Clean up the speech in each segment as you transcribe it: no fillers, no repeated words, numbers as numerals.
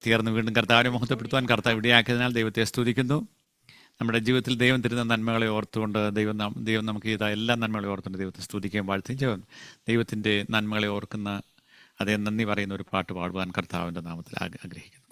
തീർന്ന് വീണ്ടും കർത്താവിനെ മഹത്വപ്പെടുത്തുവാൻ കർത്താവ് ഇടയാക്കിയതിനാൽ ദൈവത്തെ സ്തുതിക്കുന്നു. നമ്മുടെ ജീവിതത്തിൽ ദൈവം തരുന്ന നന്മകളെ ഓർത്തുകൊണ്ട് ദൈവം നമുക്ക് ചെയ്ത എല്ലാ നന്മകളെ ഓർത്തുകൊണ്ട് ദൈവത്തെ സ്തുതിക്കുകയും വാഴ്ത്തുകയും ചെയ്യും. ദൈവത്തിൻ്റെ നന്മകളെ ഓർക്കുന്ന അതേ നന്ദി പറയുന്ന ഒരു പാട്ട് പാടുവാൻ കർത്താവിൻ്റെ നാമത്തിൽ ആഗ്രഹിക്കുന്നു.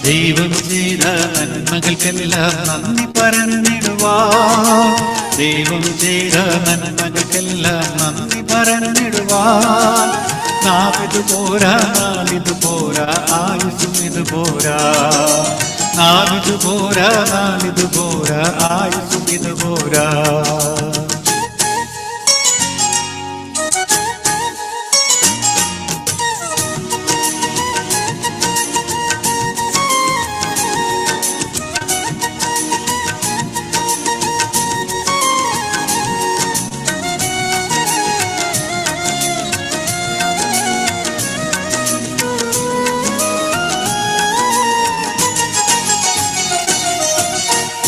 ദൈവം ചെയ്ത നന്മകൾക്കെല്ലാം നന്ദി പറഞ്ഞിടുവാ. ദൈവം ചെയ്ത നന്മകൾക്കെല്ലാം നന്ദി പറഞ്ഞിടുവാ. നാവിതു പോരാ, നാളിതു പോരാ, ആയുസും ഇത് പോരാ. നാവിതു പോരാ, നാളിതു പോരാ, ആയുസും ഇത് പോരാ.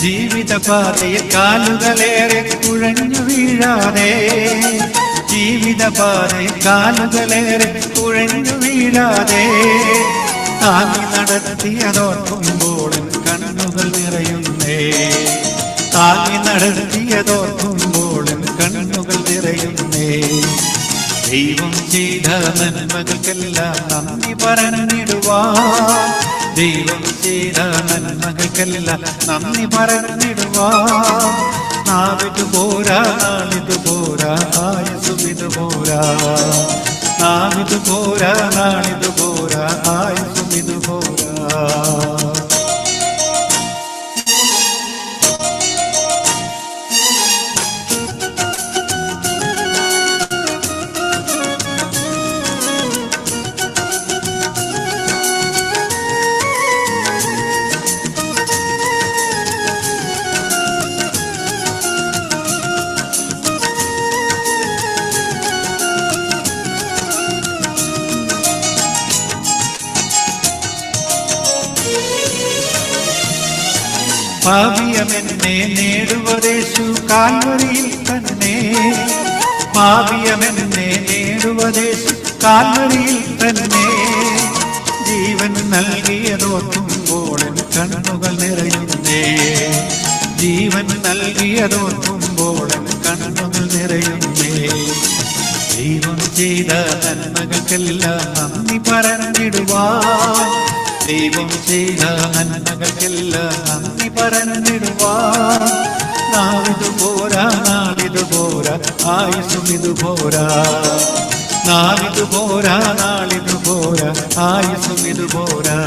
ജീവിതപാതയിൽ കാലുകളേറെ കുഴഞ്ഞു വീഴാതെ, ജീവിതപാതയിൽ കാലുകളേറെ കുഴഞ്ഞു വീഴാതെ, താങ്ങി നടത്തിയതോർക്കുമ്പോൾ കണ്ണുകൾ നിറയുന്നേ. താങ്ങി നടത്തിയതോർക്കുമ്പോൾ കണ്ണുകൾ നിറയുന്നേ. ദൈവം ചെയ്ത നന്മകൾക്കെല്ലാം നന്ദി പറഞ്ഞിടുവാ. ദൈവം ചെയ്ത നന്മകൾക്കെല്ലാം നന്ദി പറഞ്ഞിടുവാ. നാവിതു പോരാ, നാളിതു പോരാ, ആയുസും ഇത് പോരാ. നാവിതു പോരാ, നാളിതു പോരാ, ആയുസും ഇത് പോരാ. പാപിയമെന്നെ നേടുവതേശു കാൽവരിയിൽ തന്നെ. പാപിയമെന്നെ നേടുവതേശു കാൽവരിയിൽ തന്നെ. ജീവൻ നൽകിയതോർക്കുമ്പോൾ കണ്ണുകൾ നിറയുന്നേ. ജീവൻ നൽകിയതോർക്കുമ്പോൾ കണ്ണുകൾ നിറയുന്നേ. ദൈവം ചെയ്ത നന്മകൾക്കെല്ലാം നന്ദി പറഞ്ഞിടുവാ. ദൈവം ചെയ്ത നന്മകൾക്കെല്ലാം നന്ദി പറഞ്ഞിടുവാ. നാവിതു പോരാ, നാളിതു പോരാ, ആയുസും ഇത് പോരാ. നാവിതു പോരാ, നാളിതു പോരാ, ആയുസും ഇത് പോരാ.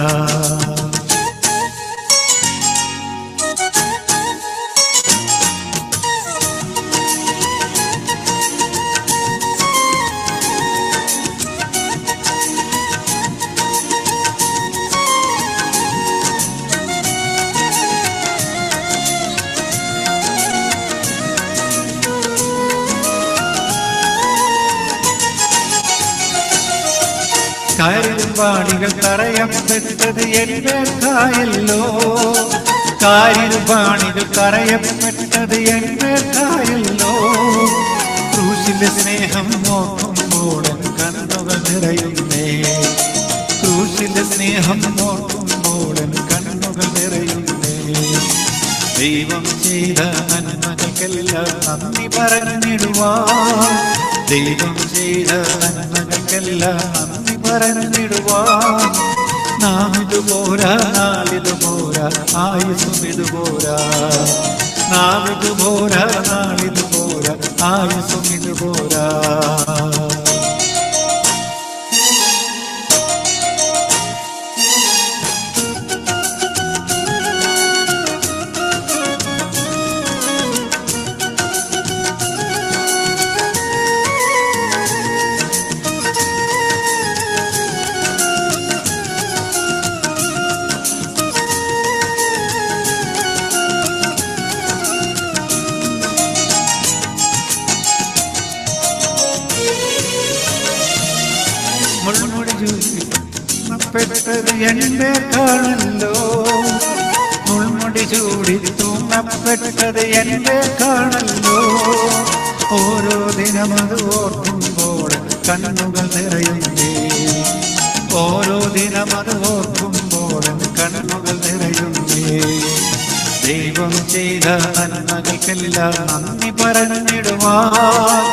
കാരിരുപാണികൾ തറയപ്പെട്ടത് എന്റേതായല്ലോ. കാരിരുപാണികൾ തറയപ്പെട്ടത് എന്റേതായല്ലോ. ക്രൂശിന്റെ സ്നേഹം നോക്കുമ്പോൾ കണ്ണുകൾ നിറയുന്നേ. ക്രൂശിന്റെ സ്നേഹം നോക്കുമ്പോൾ കണ്ണുകൾ നിറയുന്നേ. ദൈവം ചെയ്ത നന്മകൾക്കെല്ലാം നന്ദി പറഞ്ഞിടുവാ. ദൈവം ചെയ്ത നന്മകൾക്കെല്ലാം നന്ദി പറഞ്ഞിടുവാ. നാമിതു പോരാ, നാളിതു പോരാ, ആയുസും ഇത് പോരാ. നാമിതു പോരാ, നാളിതു പോരാ, ആയുസും ഇത് പോരാ. തൂങ്ങപ്പെട്ടത് എന്റെ കാണല്ലോ, മുൾമുടി ചൂടി തൂങ്ങപ്പെട്ടത് എന്റെ കാണല്ലോ. ഓരോ ദിനമത് ഓർക്കുമ്പോൾ കണ്ണുകൾ നിറയുന്നേ, ഓരോ ദിനമത് ഓർക്കുമ്പോൾ കണ്ണുകൾ നിറയുന്നേ. ദൈവം ചെയ്ത നന്മകൾക്കെല്ലാം നന്ദി പറഞ്ഞിടുവാൻ,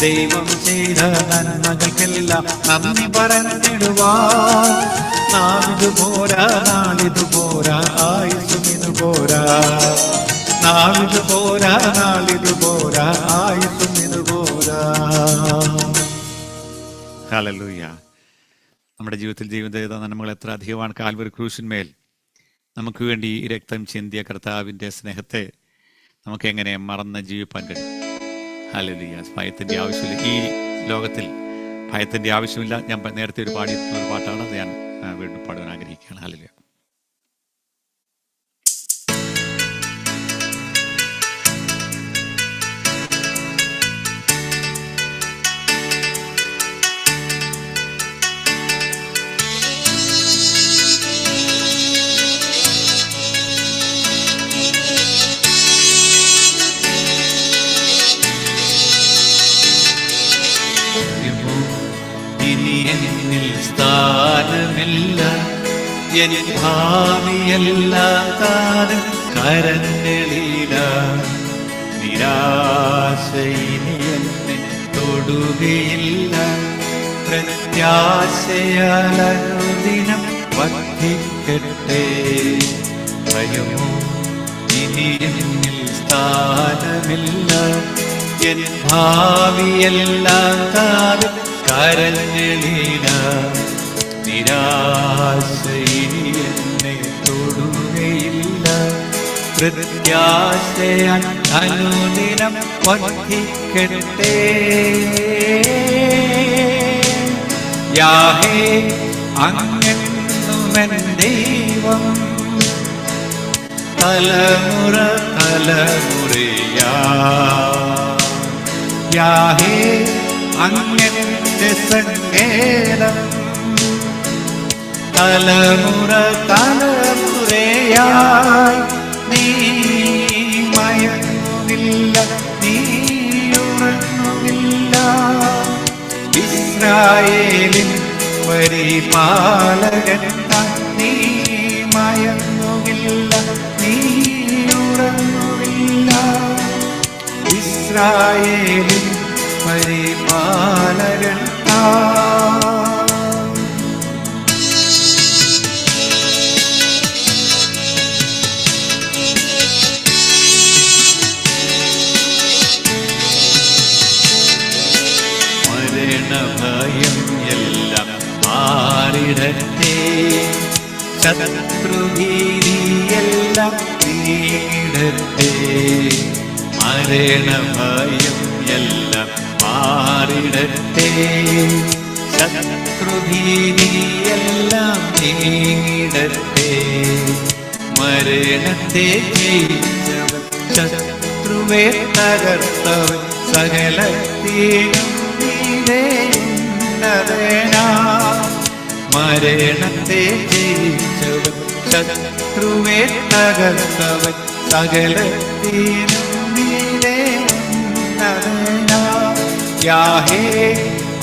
ദൈവം ചെയ്ത നന്മകൾക്കെല്ലാം നന്ദി പറഞ്ഞിടുവാൻ. നാളിതു പോരാ, നാളിതു പോരാ, ആയുസ്സും ഇതു പോരാ. നാളിതു പോരാ, നാളിതു പോരാ, ആയുസ്സും ഇതു പോരാ. ഹല്ലേലൂയ. നമ്മുടെ ജീവിതത്തിൽ ചെയ്ത നന്മകൾ എത്ര അധികമാണ്. കാൽവരി ക്രൂശിന്മേൽ നമുക്ക് വേണ്ടി ഈ രക്തം ചിന്തിയ കർത്താവിൻ്റെ സ്നേഹത്തെ നമുക്ക് എങ്ങനെ മറന്ന് ജീവിപ്പാൻ കഴിയും? ഹല്ലേലൂയ. ഭയത്തിൻ്റെ ആവശ്യമില്ല ഈ ലോകത്തിൽ, ഭയത്തിൻ്റെ ആവശ്യമില്ല. ഞാൻ നേരത്തെ ഒരു പാടിയിട്ടുള്ള ഒരു പാട്ടാണ്, അത് ഞാൻ വീണ്ടും പാടാൻ ആഗ്രഹിക്കുകയാണ്. ഹല്ലേലൂയ. ഇനി എന്നിൽ സ്ഥാനമില്ല, എൻ ഭാവിയെല്ലാം താനും കരങ്ങളില. നിരാശ ഇനി എന്നെ തൊടുകയില്ല, പ്രത്യാശയാൽ അനുദിനം വർദ്ധിക്കട്ടെ. ഭയമോ ഇനി എന്നിൽ സ്ഥാനമില്ല, എൻ ഭാവിയെല്ലാം താനും കരങ്ങളില. നിരാശ ഇനി എന്നെ തൊടുകയില്ല, പ്രത്യാശയാൽ അനുദിനം വർദ്ധിക്കട്ടെ. യാഹേ അങ്ങെന്നുമെൻ ദൈവം, തലമുറ തലമുറയാ. യാഹേ അങ്ങെന്റെ സങ്കേതം, തലമുറ തലമുറയായി. നീ മയങ്ങുന്നില്ല, നീ ഉറങ്ങുന്നില്ല. ഇസ്രായേലിൻ പരിപാലകൻ താൻ. നീ മയങ്ങുന്നില്ല, നീ ഉറങ്ങുന്നില്ല. ഇസ്രായേലിൻ പരിപാലകൻ താൻ. മരണഭയം എല്ലാം മാറിടട്ടെ, ശത്രുഭീതിയെല്ലാം നീടട്ടെ. മരണഭയം എല്ലാം മാറിടട്ടെ, ശത്രുഭീതിയെല്ലാം നീടട്ടെ. മരണത്തെ ജയിച്ചവൻ, ശത്രുവെ തകർത്തവൻ, സകലത്തിനും മരണത്തെ ജയിച്ചവൻ, ശത്രുവെ തകർത്തവൻ, സകലത്തിനും യാഹേ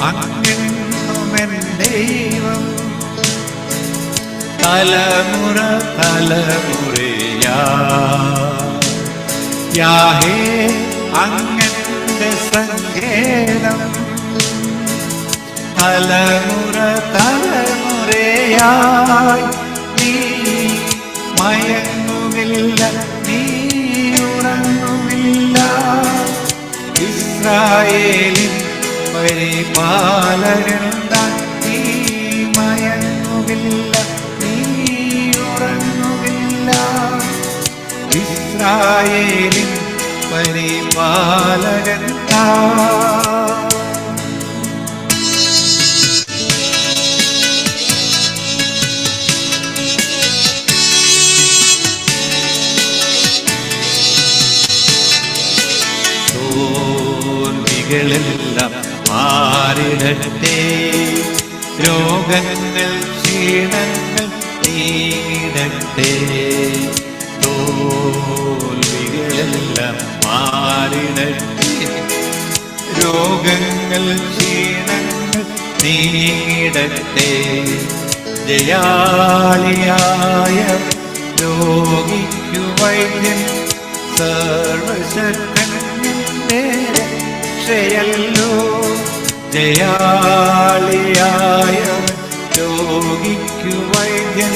അങ്ങെന്നുമെൻ ദൈവം, തലമുറ തലമുറയാ. യാഹേ അങ്ങന്റെ സങ്കേതം, തലമുറ തലമുറയായി. നീ മയങ്ങുന്നില്ല, നീ ഉറങ്ങുന്നില്ല. ഇസ്രായേലിൻ പരിപാലകൻ താൻ. നീ മയങ്ങുന്നില്ല, നീ ഉറങ്ങുന്നില്ല. ഇസ്രായേലിൻ പരിപാലകൻ താൻ. തോൽവികളെല്ലാം മാറിടട്ടെ, രോഗങ്ങൾ ക്ഷീണങ്ങൾ നീടട്ടെ, തോൽവികളെല്ലാം മാറിടട്ടെ. രോഗങ്ങൾ ക്ഷീണങ്ങൾ നീടട്ടെ, ജയാളിയായ രോഗിക്കു വൈദ്യൻ സർവശക്തന്റെ രക്ഷയല്ലോ. ജയാളിയായ രോഗിക്കു വൈദ്യൻ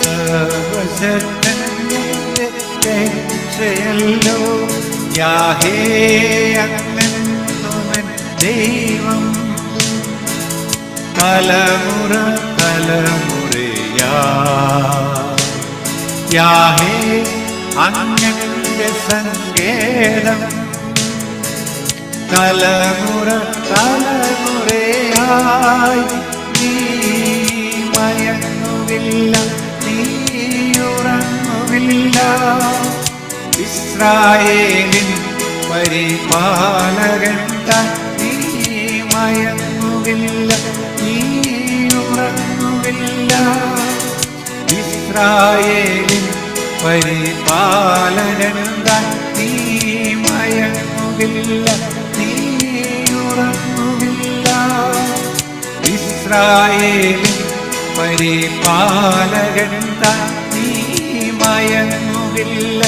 സർവശക്തന്റെ രക്ഷയല്ലോ. യാഹേ അങ്ങെന്നുമൻ ദൈവം, തലമുറ തലമുറയാ. യാഹേ അങ്ങന്റെ സങ്കേതം, തലമുറ തലമുറയായി. നീ മയങ്ങുകില്ല, നീ ഉറങ്ങുകില്ല. ഇസ്രായേലിൻ പരിപാലകൻ താൻ, നീ മയങ്ങുകില്ല, നീ ഉറങ്ങുകില്ല. ഇസ്രായേലിൻ പരിപാലകൻ താൻ, നീ മയങ്ങുകില്ല, നീ ഉറങ്ങുകില്ല. ഇസ്രായേലിൻ പരിപാലകൻ താൻ, നീ മയങ്ങുകില്ല,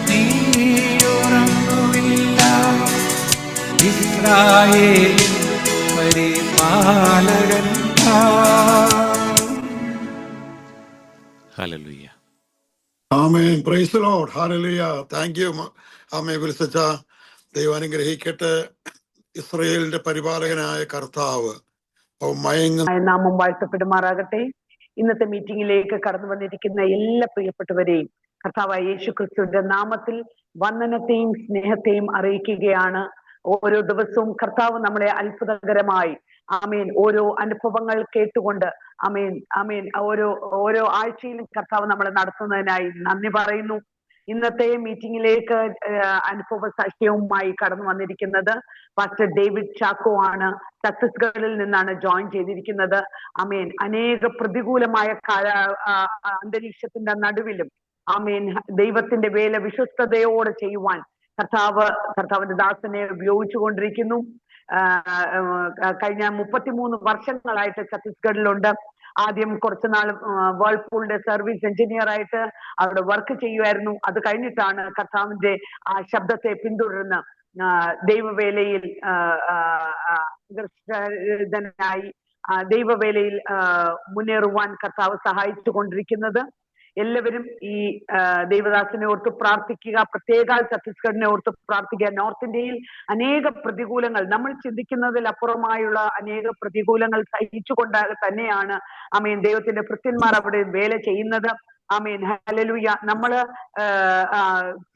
നീ ഉറങ്ങുകില്ല. ഇസ്രായേലിൻ പരിപാലകൻ താൻ. ഹല്ലേലൂയ. ആമേൻ. Praise the lord. ഹല്ലേലൂയ. താങ്ക് യു ആമേൻ വിൽസച്ച. ദൈവം അനുഗ്രഹിക്കട്ടെ. ഇസ്രായേലിന്റെ പരിപാലകനായ കർത്താവ് നാമം വാഴ്ത്തപ്പെടുമാറാകട്ടെ. ഇന്നത്തെ മീറ്റിംഗിലേക്ക് കടന്നു വന്നിരിക്കുന്ന എല്ലാ പ്രിയപ്പെട്ടവരെയും കർത്താവായ യേശു ക്രിസ്തുവിന്റെ നാമത്തിൽ വന്ദനത്തെയും സ്നേഹത്തെയും അറിയിക്കുകയാണ്. ഓരോ ദിവസവും കർത്താവ് നമ്മളെ അത്ഭുതകരമായി ആമേൻ ഓരോ അനുഭവങ്ങൾ കേട്ടുകൊണ്ട് ആമേൻ ആമേൻ ഓരോ ആഴ്ചയിലും കർത്താവ് നമ്മളെ നടത്തുന്നതിനായി നന്ദി പറയുന്നു. ഇന്നത്തെ മീറ്റിംഗിലേക്ക് അനുഭവ സാക്ഷ്യവുമായി കടന്നു വന്നിരിക്കുന്നത് പാസ്റ്റർ ഡേവിഡ് ചാക്കോ ആണ്. ഛത്തീസ്ഗഡിൽ നിന്നാണ് ജോയിൻ ചെയ്തിരിക്കുന്നത്. ആമേൻ അനേക പ്രതികൂലമായ അന്തരീക്ഷത്തിന്റെ നടുവിലും ആമേൻ ദൈവത്തിന്റെ വേല വിശ്വസ്തയോടെ ചെയ്യുവാൻ കർത്താവിന്റെ ദാസനെ ഉപയോഗിച്ചുകൊണ്ടിരിക്കുന്നു. കഴിഞ്ഞ 33 വർഷങ്ങളായിട്ട് ഛത്തീസ്ഗഡിലുണ്ട്. ആദ്യം കുറച്ചുനാൾ വേൾപൂളിന്റെ സർവീസ് എഞ്ചിനീയർ ആയിട്ട് അവിടെ വർക്ക് ചെയ്യുമായിരുന്നു. അത് കഴിഞ്ഞിട്ടാണ് കർത്താവിന്റെ ആ ശബ്ദത്തെ പിന്തുടർന്ന് ദൈവവേലയിൽ ദൈവവേലയിൽ മുന്നേറുവാൻ കർത്താവ് സഹായിച്ചു കൊണ്ടിരിക്കുന്നത്. എല്ലാവരും ഈ ദൈവദാസനെ ഓർത്ത് പ്രാർത്ഥിക്കുക. പ്രത്യേക ഛത്തീസ്ഗഡിനെ ഓർത്ത് പ്രാർത്ഥിക്കുക. നോർത്ത് ഇന്ത്യയിൽ അനേക പ്രതികൂലങ്ങൾ, നമ്മൾ ചിന്തിക്കുന്നതിൽ അപ്പുറമായുള്ള അനേക പ്രതികൂലങ്ങൾ സഹിച്ചുകൊണ്ട് തന്നെയാണ് ആമേൻ ദൈവത്തിന്റെ ഭൃത്യന്മാർ അവിടെ വേല ചെയ്യുന്നത്. Amen hallelujah. നമ്മള്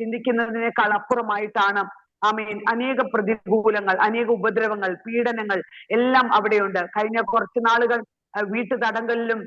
ചിന്തിക്കുന്നതിനേക്കാൾ അപ്പുറമായിട്ടാണ് ആമേൻ അനേക പ്രതികൂലങ്ങൾ, അനേക ഉപദ്രവങ്ങൾ, പീഡനങ്ങൾ എല്ലാം അവിടെയുണ്ട്. കഴിഞ്ഞ കുറച്ചു നാളുകൾ വീട്ടു തടങ്കലിലും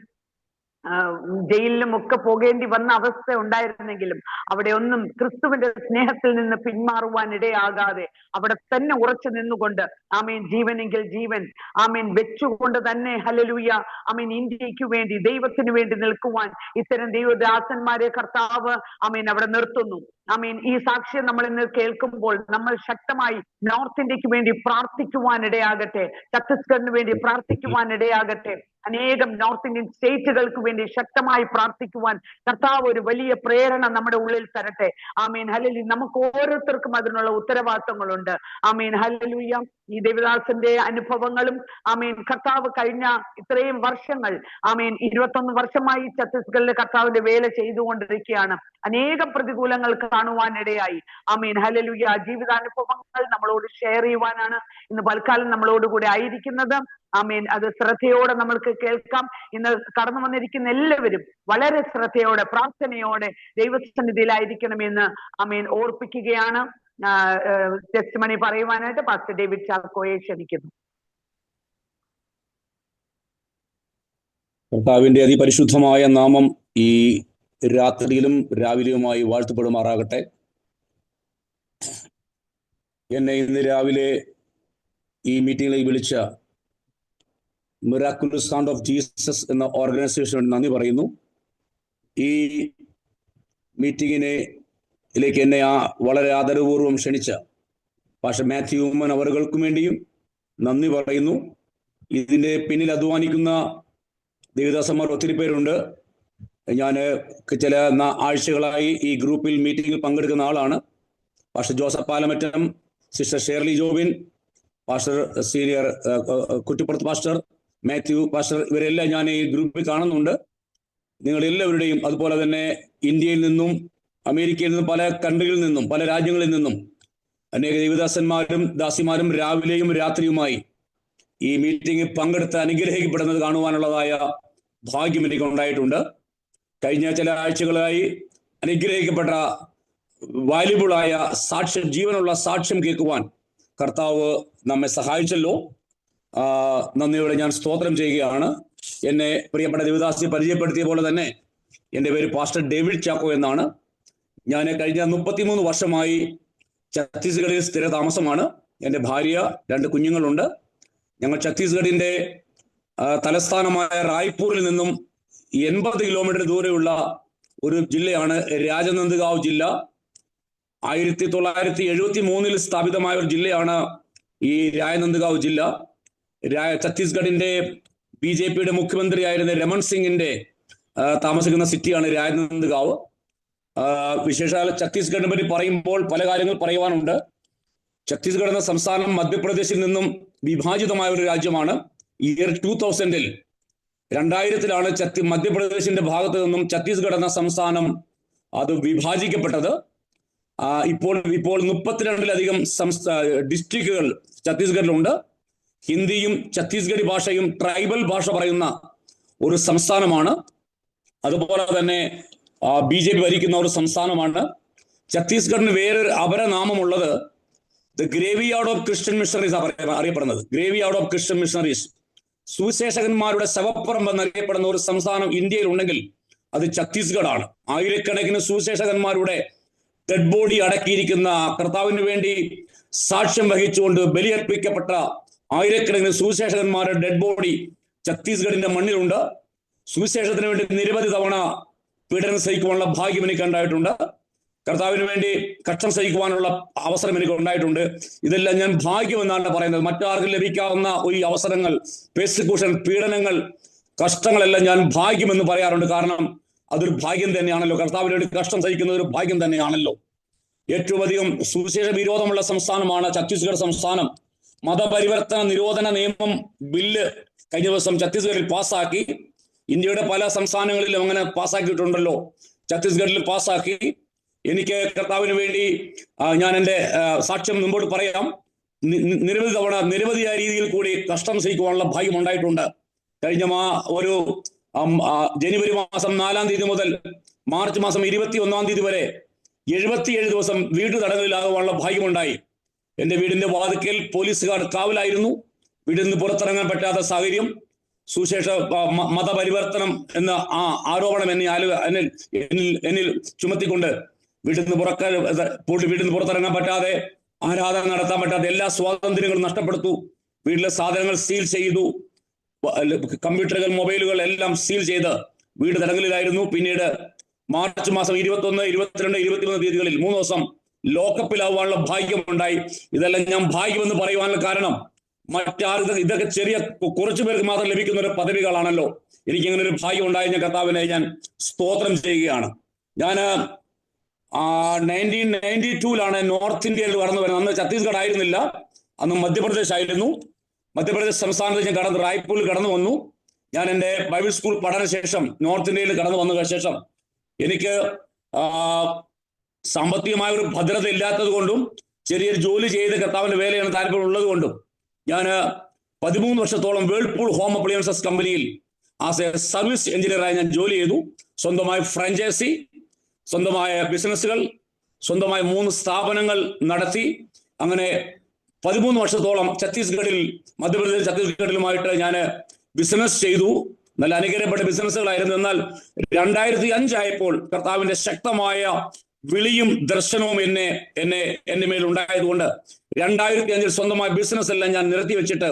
ജയിലിലും ഒക്കെ പോകേണ്ടി വന്ന അവസ്ഥ ഉണ്ടായിരുന്നെങ്കിലും അവിടെ ഒന്നും ക്രിസ്തുവിന്റെ സ്നേഹത്തിൽ നിന്ന് പിന്മാറുവാൻ ഇടയാകാതെ അവിടെ തന്നെ ഉറച്ചു നിന്നുകൊണ്ട് ആമേൻ ജീവനെങ്കിൽ ജീവൻ ആമേൻ വെച്ചുകൊണ്ട് തന്നെ ഹല്ലേലൂയ ആമേൻ ഇന്ത്യക്ക് വേണ്ടി ദൈവത്തിന് വേണ്ടി നിൽക്കുവാൻ ഇത്തരം ദൈവദാസന്മാരെ കർത്താവ് ആമേൻ അവിടെ നിർത്തുന്നു. ആമേൻ ഈ സാക്ഷ്യം നമ്മൾ ഇന്ന് കേൾക്കുമ്പോൾ നമ്മൾ ശക്തമായി നോർത്ത് ഇന്ത്യക്ക് വേണ്ടി പ്രാർത്ഥിക്കുവാൻ ഇടയാകട്ടെ. ഛത്തീസ്ഗഡിന് വേണ്ടി പ്രാർത്ഥിക്കുവാൻ ഇടയാകട്ടെ. അനേകം നോർത്ത് ഇന്ത്യൻ സ്റ്റേറ്റുകൾക്ക് വേണ്ടി ശക്തമായി പ്രാർത്ഥിക്കുവാൻ കർത്താവ് ഒരു വലിയ പ്രേരണ നമ്മുടെ ഉള്ളിൽ തരട്ടെ. Amen hallelujah. നമുക്ക് ഓരോരുത്തർക്കും അതിനുള്ള ഉത്തരവാദിത്തങ്ങളുണ്ട്. Amen hallelujah. ഈ ദേവദാസന്റെ അനുഭവങ്ങളും ആമേൻ കർത്താവ് കഴിഞ്ഞ ഇത്രയും വർഷങ്ങൾ ആമേൻ 21 വർഷമായി ഛത്തീസ്ഗഡിലെ കർത്താവിന്റെ വേല ചെയ്തുകൊണ്ടിരിക്കുകയാണ്. അനേകം പ്രതികൂലങ്ങൾ കാണുവാനിടയായി. Amen hallelujah. ജീവിതാനുഭവങ്ങൾ നമ്മളോട് ഷെയർ ചെയ്യുവാനാണ് ഇന്ന് പൽക്കാലം നമ്മളോടുകൂടെ ആയിരിക്കുന്നത്. ആമേൻ അത് ശ്രദ്ധയോടെ നമ്മൾക്ക് കേൾക്കാം. ഇന്ന് കടന്നു വന്നിരിക്കുന്ന എല്ലാവരും വളരെ ശ്രദ്ധയോടെ പ്രാർത്ഥനയോടെ ദൈവസന്നിധിയിലായിരിക്കണമെന്ന് ആമേൻ ഓർപ്പിക്കുകയാണ്. ടെസ്റ്റ് മണി പറയുവാനായിട്ട് പാസ്റ്റർ ഡേവിഡ് ചാക്കോയെ ക്ഷണിക്കുന്നു. കർത്താവിന്റെ അതിപരിശുദ്ധമായ നാമം ഈ രാത്രിയിലും രാവിലെയുമായി വാഴ്ത്തപ്പെടുമാറാകട്ടെ. എന്നെ ഇന്ന് രാവിലെ ഈ മീറ്റിംഗിലേക്ക് വിളിച്ച മിറാക്കുലസ് ഹാൻഡ് ഓഫ് ജീസസ് എന്ന ഓർഗനൈസേഷന് നന്ദി പറയുന്നു. ഈ മീറ്റിങ്ങിലേക്ക് എന്നെ വളരെ ആദരപൂർവ്വം ക്ഷണിച്ച പാസ്റ്റർ മാത്യു ഉമ്മൻ അവറുകൾക്കും വേണ്ടിയും നന്ദി പറയുന്നു. ഇതിൻ്റെ പിന്നിൽ അധ്വാനിക്കുന്ന ദേവദാസന്മാർ ഒത്തിരി പേരുണ്ട്. ഞാൻ ചില ആഴ്ചകളായി ഈ ഗ്രൂപ്പിൽ മീറ്റിങ്ങിൽ പങ്കെടുക്കുന്ന ആളാണ്. Pastor Joseph Palamattam, sister Shirley Jobin, pastor senior കുറ്റിപ്പുറത്ത് പാസ്റ്റർ മാത്യു പാസ്റ്റർ, ഇവരെല്ലാം ഞാൻ ഈ ഗ്രൂപ്പിൽ കാണുന്നുണ്ട്. നിങ്ങളെല്ലാവരുടെയും, അതുപോലെ തന്നെ ഇന്ത്യയിൽ നിന്നും അമേരിക്കയിൽ നിന്നും പല കൺട്രികളിൽ നിന്നും പല രാജ്യങ്ങളിൽ നിന്നും അനേക ദേവദാസന്മാരും ദാസിമാരും രാവിലെയും രാത്രിയുമായി ഈ മീറ്റിംഗിൽ പങ്കെടുത്ത് അനുഗ്രഹിക്കപ്പെടുന്നത് കാണുവാനുള്ളതായ ഭാഗ്യം എനിക്ക് ഉണ്ടായിട്ടുണ്ട്. കഴിഞ്ഞ ചില ആഴ്ചകളായി അനുഗ്രഹിക്കപ്പെട്ട വാല്യുബിളായ സാക്ഷ്യം, ജീവനുള്ള സാക്ഷ്യം കേൾക്കുവാൻ കർത്താവ് നമ്മെ സഹായിച്ചല്ലോ. നന്ദിയോടെ ഞാൻ സ്തോത്രം ചെയ്യുകയാണ്. എന്നെ പ്രിയപ്പെട്ട ദേവദാസി പരിചയപ്പെടുത്തിയ പോലെ തന്നെ എൻ്റെ പേര് പാസ്റ്റർ ഡേവിഡ് ചാക്കോ എന്നാണ്. ഞാൻ കഴിഞ്ഞ 33 വർഷമായി ഛത്തീസ്ഗഡിൽ സ്ഥിര താമസമാണ്. എൻ്റെ ഭാര്യ, 2 കുഞ്ഞുങ്ങളുണ്ട്. ഞങ്ങൾ ഛത്തീസ്ഗഡിൻ്റെ തലസ്ഥാനമായ റായ്പൂരിൽ നിന്നും 80 കിലോമീറ്റർ ദൂരെയുള്ള ഒരു ജില്ലയാണ് രാജനന്ദ്ഗാവ് ജില്ല. 1973 സ്ഥാപിതമായ ഒരു ജില്ലയാണ് ഈ രാജനന്ദ്ഗാവ് ജില്ല. ഛത്തീസ്ഗഡിന്റെ BJPയുടെ മുഖ്യമന്ത്രിയായിരുന്ന രമൺ സിംഗിന്റെ താമസിക്കുന്ന സിറ്റിയാണ് രാജനന്ദ്ഗാവ്. വിശേഷാൽ ഛത്തീസ്ഗഡിനെ പറ്റി പറയുമ്പോൾ പല കാര്യങ്ങൾ പറയുവാനുണ്ട്. ഛത്തീസ്ഗഡ് എന്ന സംസ്ഥാനം മധ്യപ്രദേശിൽ നിന്നും വിഭാജിതമായ ഒരു രാജ്യമാണ്. ഇയർ 2000-ലാണ് മധ്യപ്രദേശിന്റെ ഭാഗത്ത് നിന്നും ഛത്തീസ്ഗഡ് എന്ന സംസ്ഥാനം അത് വിഭാജിക്കപ്പെട്ടത്. ഇപ്പോൾ 32-ലധികം ഡിസ്ട്രിക്റ്റുകൾ ഛത്തീസ്ഗഡിലുണ്ട്. ഹിന്ദിയും ഛത്തീസ്ഗഡി ഭാഷയും ട്രൈബൽ ഭാഷ പറയുന്ന ഒരു സംസ്ഥാനമാണ്. അതുപോലെ തന്നെ BJP ഭരിക്കുന്ന ഒരു സംസ്ഥാനമാണ്. ഛത്തീസ്ഗഡിന് വേറൊരു അപരനാമമുള്ളത് the graveyard of Christian missionaries അറിയപ്പെടുന്നത്. ഗ്രേവിയാർഡ് ഓഫ് ക്രിസ്ത്യൻ മിഷണറീസ്, സുവിശേഷകന്മാരുടെ ശവപ്പുറം എന്നറിയപ്പെടുന്ന ഒരു സംസ്ഥാനം ഇന്ത്യയിൽ ഉണ്ടെങ്കിൽ അത് ഛത്തീസ്ഗഡ് ആണ്. ആയിരക്കണക്കിന് സുവിശേഷകന്മാരുടെ ഡെഡ് ബോഡി അടക്കിയിരിക്കുന്ന, കർത്താവിന് വേണ്ടി സാക്ഷ്യം വഹിച്ചുകൊണ്ട് ബലിയർപ്പിക്കപ്പെട്ട ആയിരക്കണക്കിന് സുവിശേഷകന്മാരുടെ ഡെഡ് ബോഡി ഛത്തീസ്ഗഡിന്റെ മണ്ണിലുണ്ട്. സുവിശേഷത്തിന് വേണ്ടി നിരവധി തവണ പീഡനം സഹിക്കുവാനുള്ള ഭാഗ്യം എനിക്ക് ഉണ്ടായിട്ടുണ്ട്. കർത്താവിന് വേണ്ടി കഷ്ടം സഹിക്കുവാനുള്ള അവസരം എനിക്ക് ഉണ്ടായിട്ടുണ്ട്. ഇതെല്ലാം ഞാൻ ഭാഗ്യം എന്നാണ് പറയുന്നത്. മറ്റാർക്കും ലഭിക്കാവുന്ന ഈ അവസരങ്ങൾ, പെർസിക്യൂഷൻ, പീഡനങ്ങൾ, കഷ്ടങ്ങളെല്ലാം ഞാൻ ഭാഗ്യമെന്ന് പറയാറുണ്ട്. കാരണം അതൊരു ഭാഗ്യം തന്നെയാണല്ലോ. കർത്താവിന് വേണ്ടി കഷ്ടം സഹിക്കുന്നത് ഒരു ഭാഗ്യം തന്നെയാണല്ലോ. ഏറ്റവും അധികം സുവിശേഷ വിരോധമുള്ള സംസ്ഥാനമാണ് ഛത്തീസ്ഗഡ് സംസ്ഥാനം. മതപരിവർത്തന നിരോധന നിയമം ബില്ല് കഴിഞ്ഞ ദിവസം ഛത്തീസ്ഗഡിൽ പാസ്സാക്കി. ഇന്ത്യയുടെ പല സംസ്ഥാനങ്ങളിലും അങ്ങനെ പാസ്സാക്കിയിട്ടുണ്ടല്ലോ. ഛത്തീസ്ഗഡിൽ പാസ്സാക്കി. എനിക്ക് കർത്താവിന് വേണ്ടി ഞാൻ എൻ്റെ സാക്ഷ്യം മുമ്പോട്ട് പറയാം. നിരവധി തവണ നിരവധിയായ രീതിയിൽ കൂടി കഷ്ടം സഹിക്കുവാനുള്ള ഭാഗ്യം ഉണ്ടായിട്ടുണ്ട്. കഴിഞ്ഞ ഒരു ജനുവരി മാസം 4-ാം തീയതി മുതൽ മാർച്ച് മാസം 21-ാം തീയതി വരെ 77 ദിവസം വീട്ടു തടങ്കലിലാകുവാനുള്ള ഭാഗ്യമുണ്ടായി. എൻ്റെ വീടിന്റെ വാതിക്കൽ പോലീസുകാർ കാവലായിരുന്നു. വീട്ടിൽ നിന്ന് പുറത്തിറങ്ങാൻ പറ്റാത്ത സാഹചര്യം. സുശേഷ മതപരിവർത്തനം എന്ന ആരോപണം എന്നിൽ ചുമത്തിക്കൊണ്ട് വീട്ടിൽ നിന്ന് പുറത്തിറങ്ങാൻ പറ്റാതെ, ആരാധന നടത്താൻ പറ്റാതെ, എല്ലാ സ്വാതന്ത്ര്യങ്ങളും നഷ്ടപ്പെടുത്തു. വീട്ടിലെ സാധനങ്ങൾ സീൽ ചെയ്തു. കമ്പ്യൂട്ടറുകൾ, മൊബൈലുകൾ എല്ലാം സീൽ ചെയ്ത് വീട് തടങ്കലിലായിരുന്നു. പിന്നീട് മാർച്ച് മാസം 21, 22, 23 തീയതികളിൽ 3 ദിവസം ലോക്കപ്പിലാവാനുള്ള ഭാഗ്യമുണ്ടായി. ഇതെല്ലാം ഞാൻ ഭാഗ്യമെന്ന് പറയുവാനുള്ള കാരണം മറ്റാർക്കും ഇതൊക്കെ ചെറിയ കുറച്ചു പേർക്ക് മാത്രം ലഭിക്കുന്ന ഒരു പദവികളാണല്ലോ. എനിക്കിങ്ങനെ ഒരു ഭാഗ്യം ഉണ്ടായി. ഞാൻ കർത്താവിനെ ഞാൻ സ്തോത്രം ചെയ്യുകയാണ്. ഞാൻ 1992-ലാണ് നോർത്ത് ഇന്ത്യയിൽ കടന്നു വരുന്നത്. അന്ന് ഛത്തീസ്ഗഡ് ആയിരുന്നില്ല, അന്ന് മധ്യപ്രദേശ് ആയിരുന്നു. മധ്യപ്രദേശ് സംസ്ഥാനത്ത് ഞാൻ റായ്പൂരിൽ കടന്നു വന്നു. ഞാൻ എൻ്റെ ബൈബിൾ സ്കൂൾ പഠനശേഷം നോർത്ത് ഇന്ത്യയിൽ കടന്നു വന്ന ശേഷം എനിക്ക് സാമ്പത്തികമായ ഒരു ഭദ്രത ഇല്ലാത്തത് കൊണ്ടും ചെറിയൊരു ജോലി ചെയ്ത് കർത്താവിന്റെ വേലയാണ് താല്പര്യമുള്ളത് കൊണ്ടും ഞാൻ 13 വർഷത്തോളം വേൾപൂൾ ഹോം അപ്ലയൻസസ് കമ്പനിയിൽ ആസ് എ സർവീസ് എഞ്ചിനീയറായി ഞാൻ ജോലി ചെയ്തു. സ്വന്തമായ ഫ്രാഞ്ചൈസി, സ്വന്തമായ ബിസിനസ്സുകൾ, സ്വന്തമായ 3 സ്ഥാപനങ്ങൾ നടത്തി. അങ്ങനെ 13 വർഷത്തോളം മധ്യപ്രദേശ് ഛത്തീസ്ഗഡിലുമായിട്ട് ഞാൻ ബിസിനസ് ചെയ്തു. നല്ല അനുഗ്രഹപ്പെട്ട ബിസിനസ്സുകളായിരുന്നു. എന്നാൽ 2005 ആയപ്പോൾ കർത്താവിന്റെ ശക്തമായ വിളിയും ദർശനവും എന്റെ മേൽ ഉണ്ടായതുകൊണ്ട് 2005 സ്വന്തമായ ബിസിനസ് എല്ലാം ഞാൻ നിർത്തി വെച്ചിട്ട്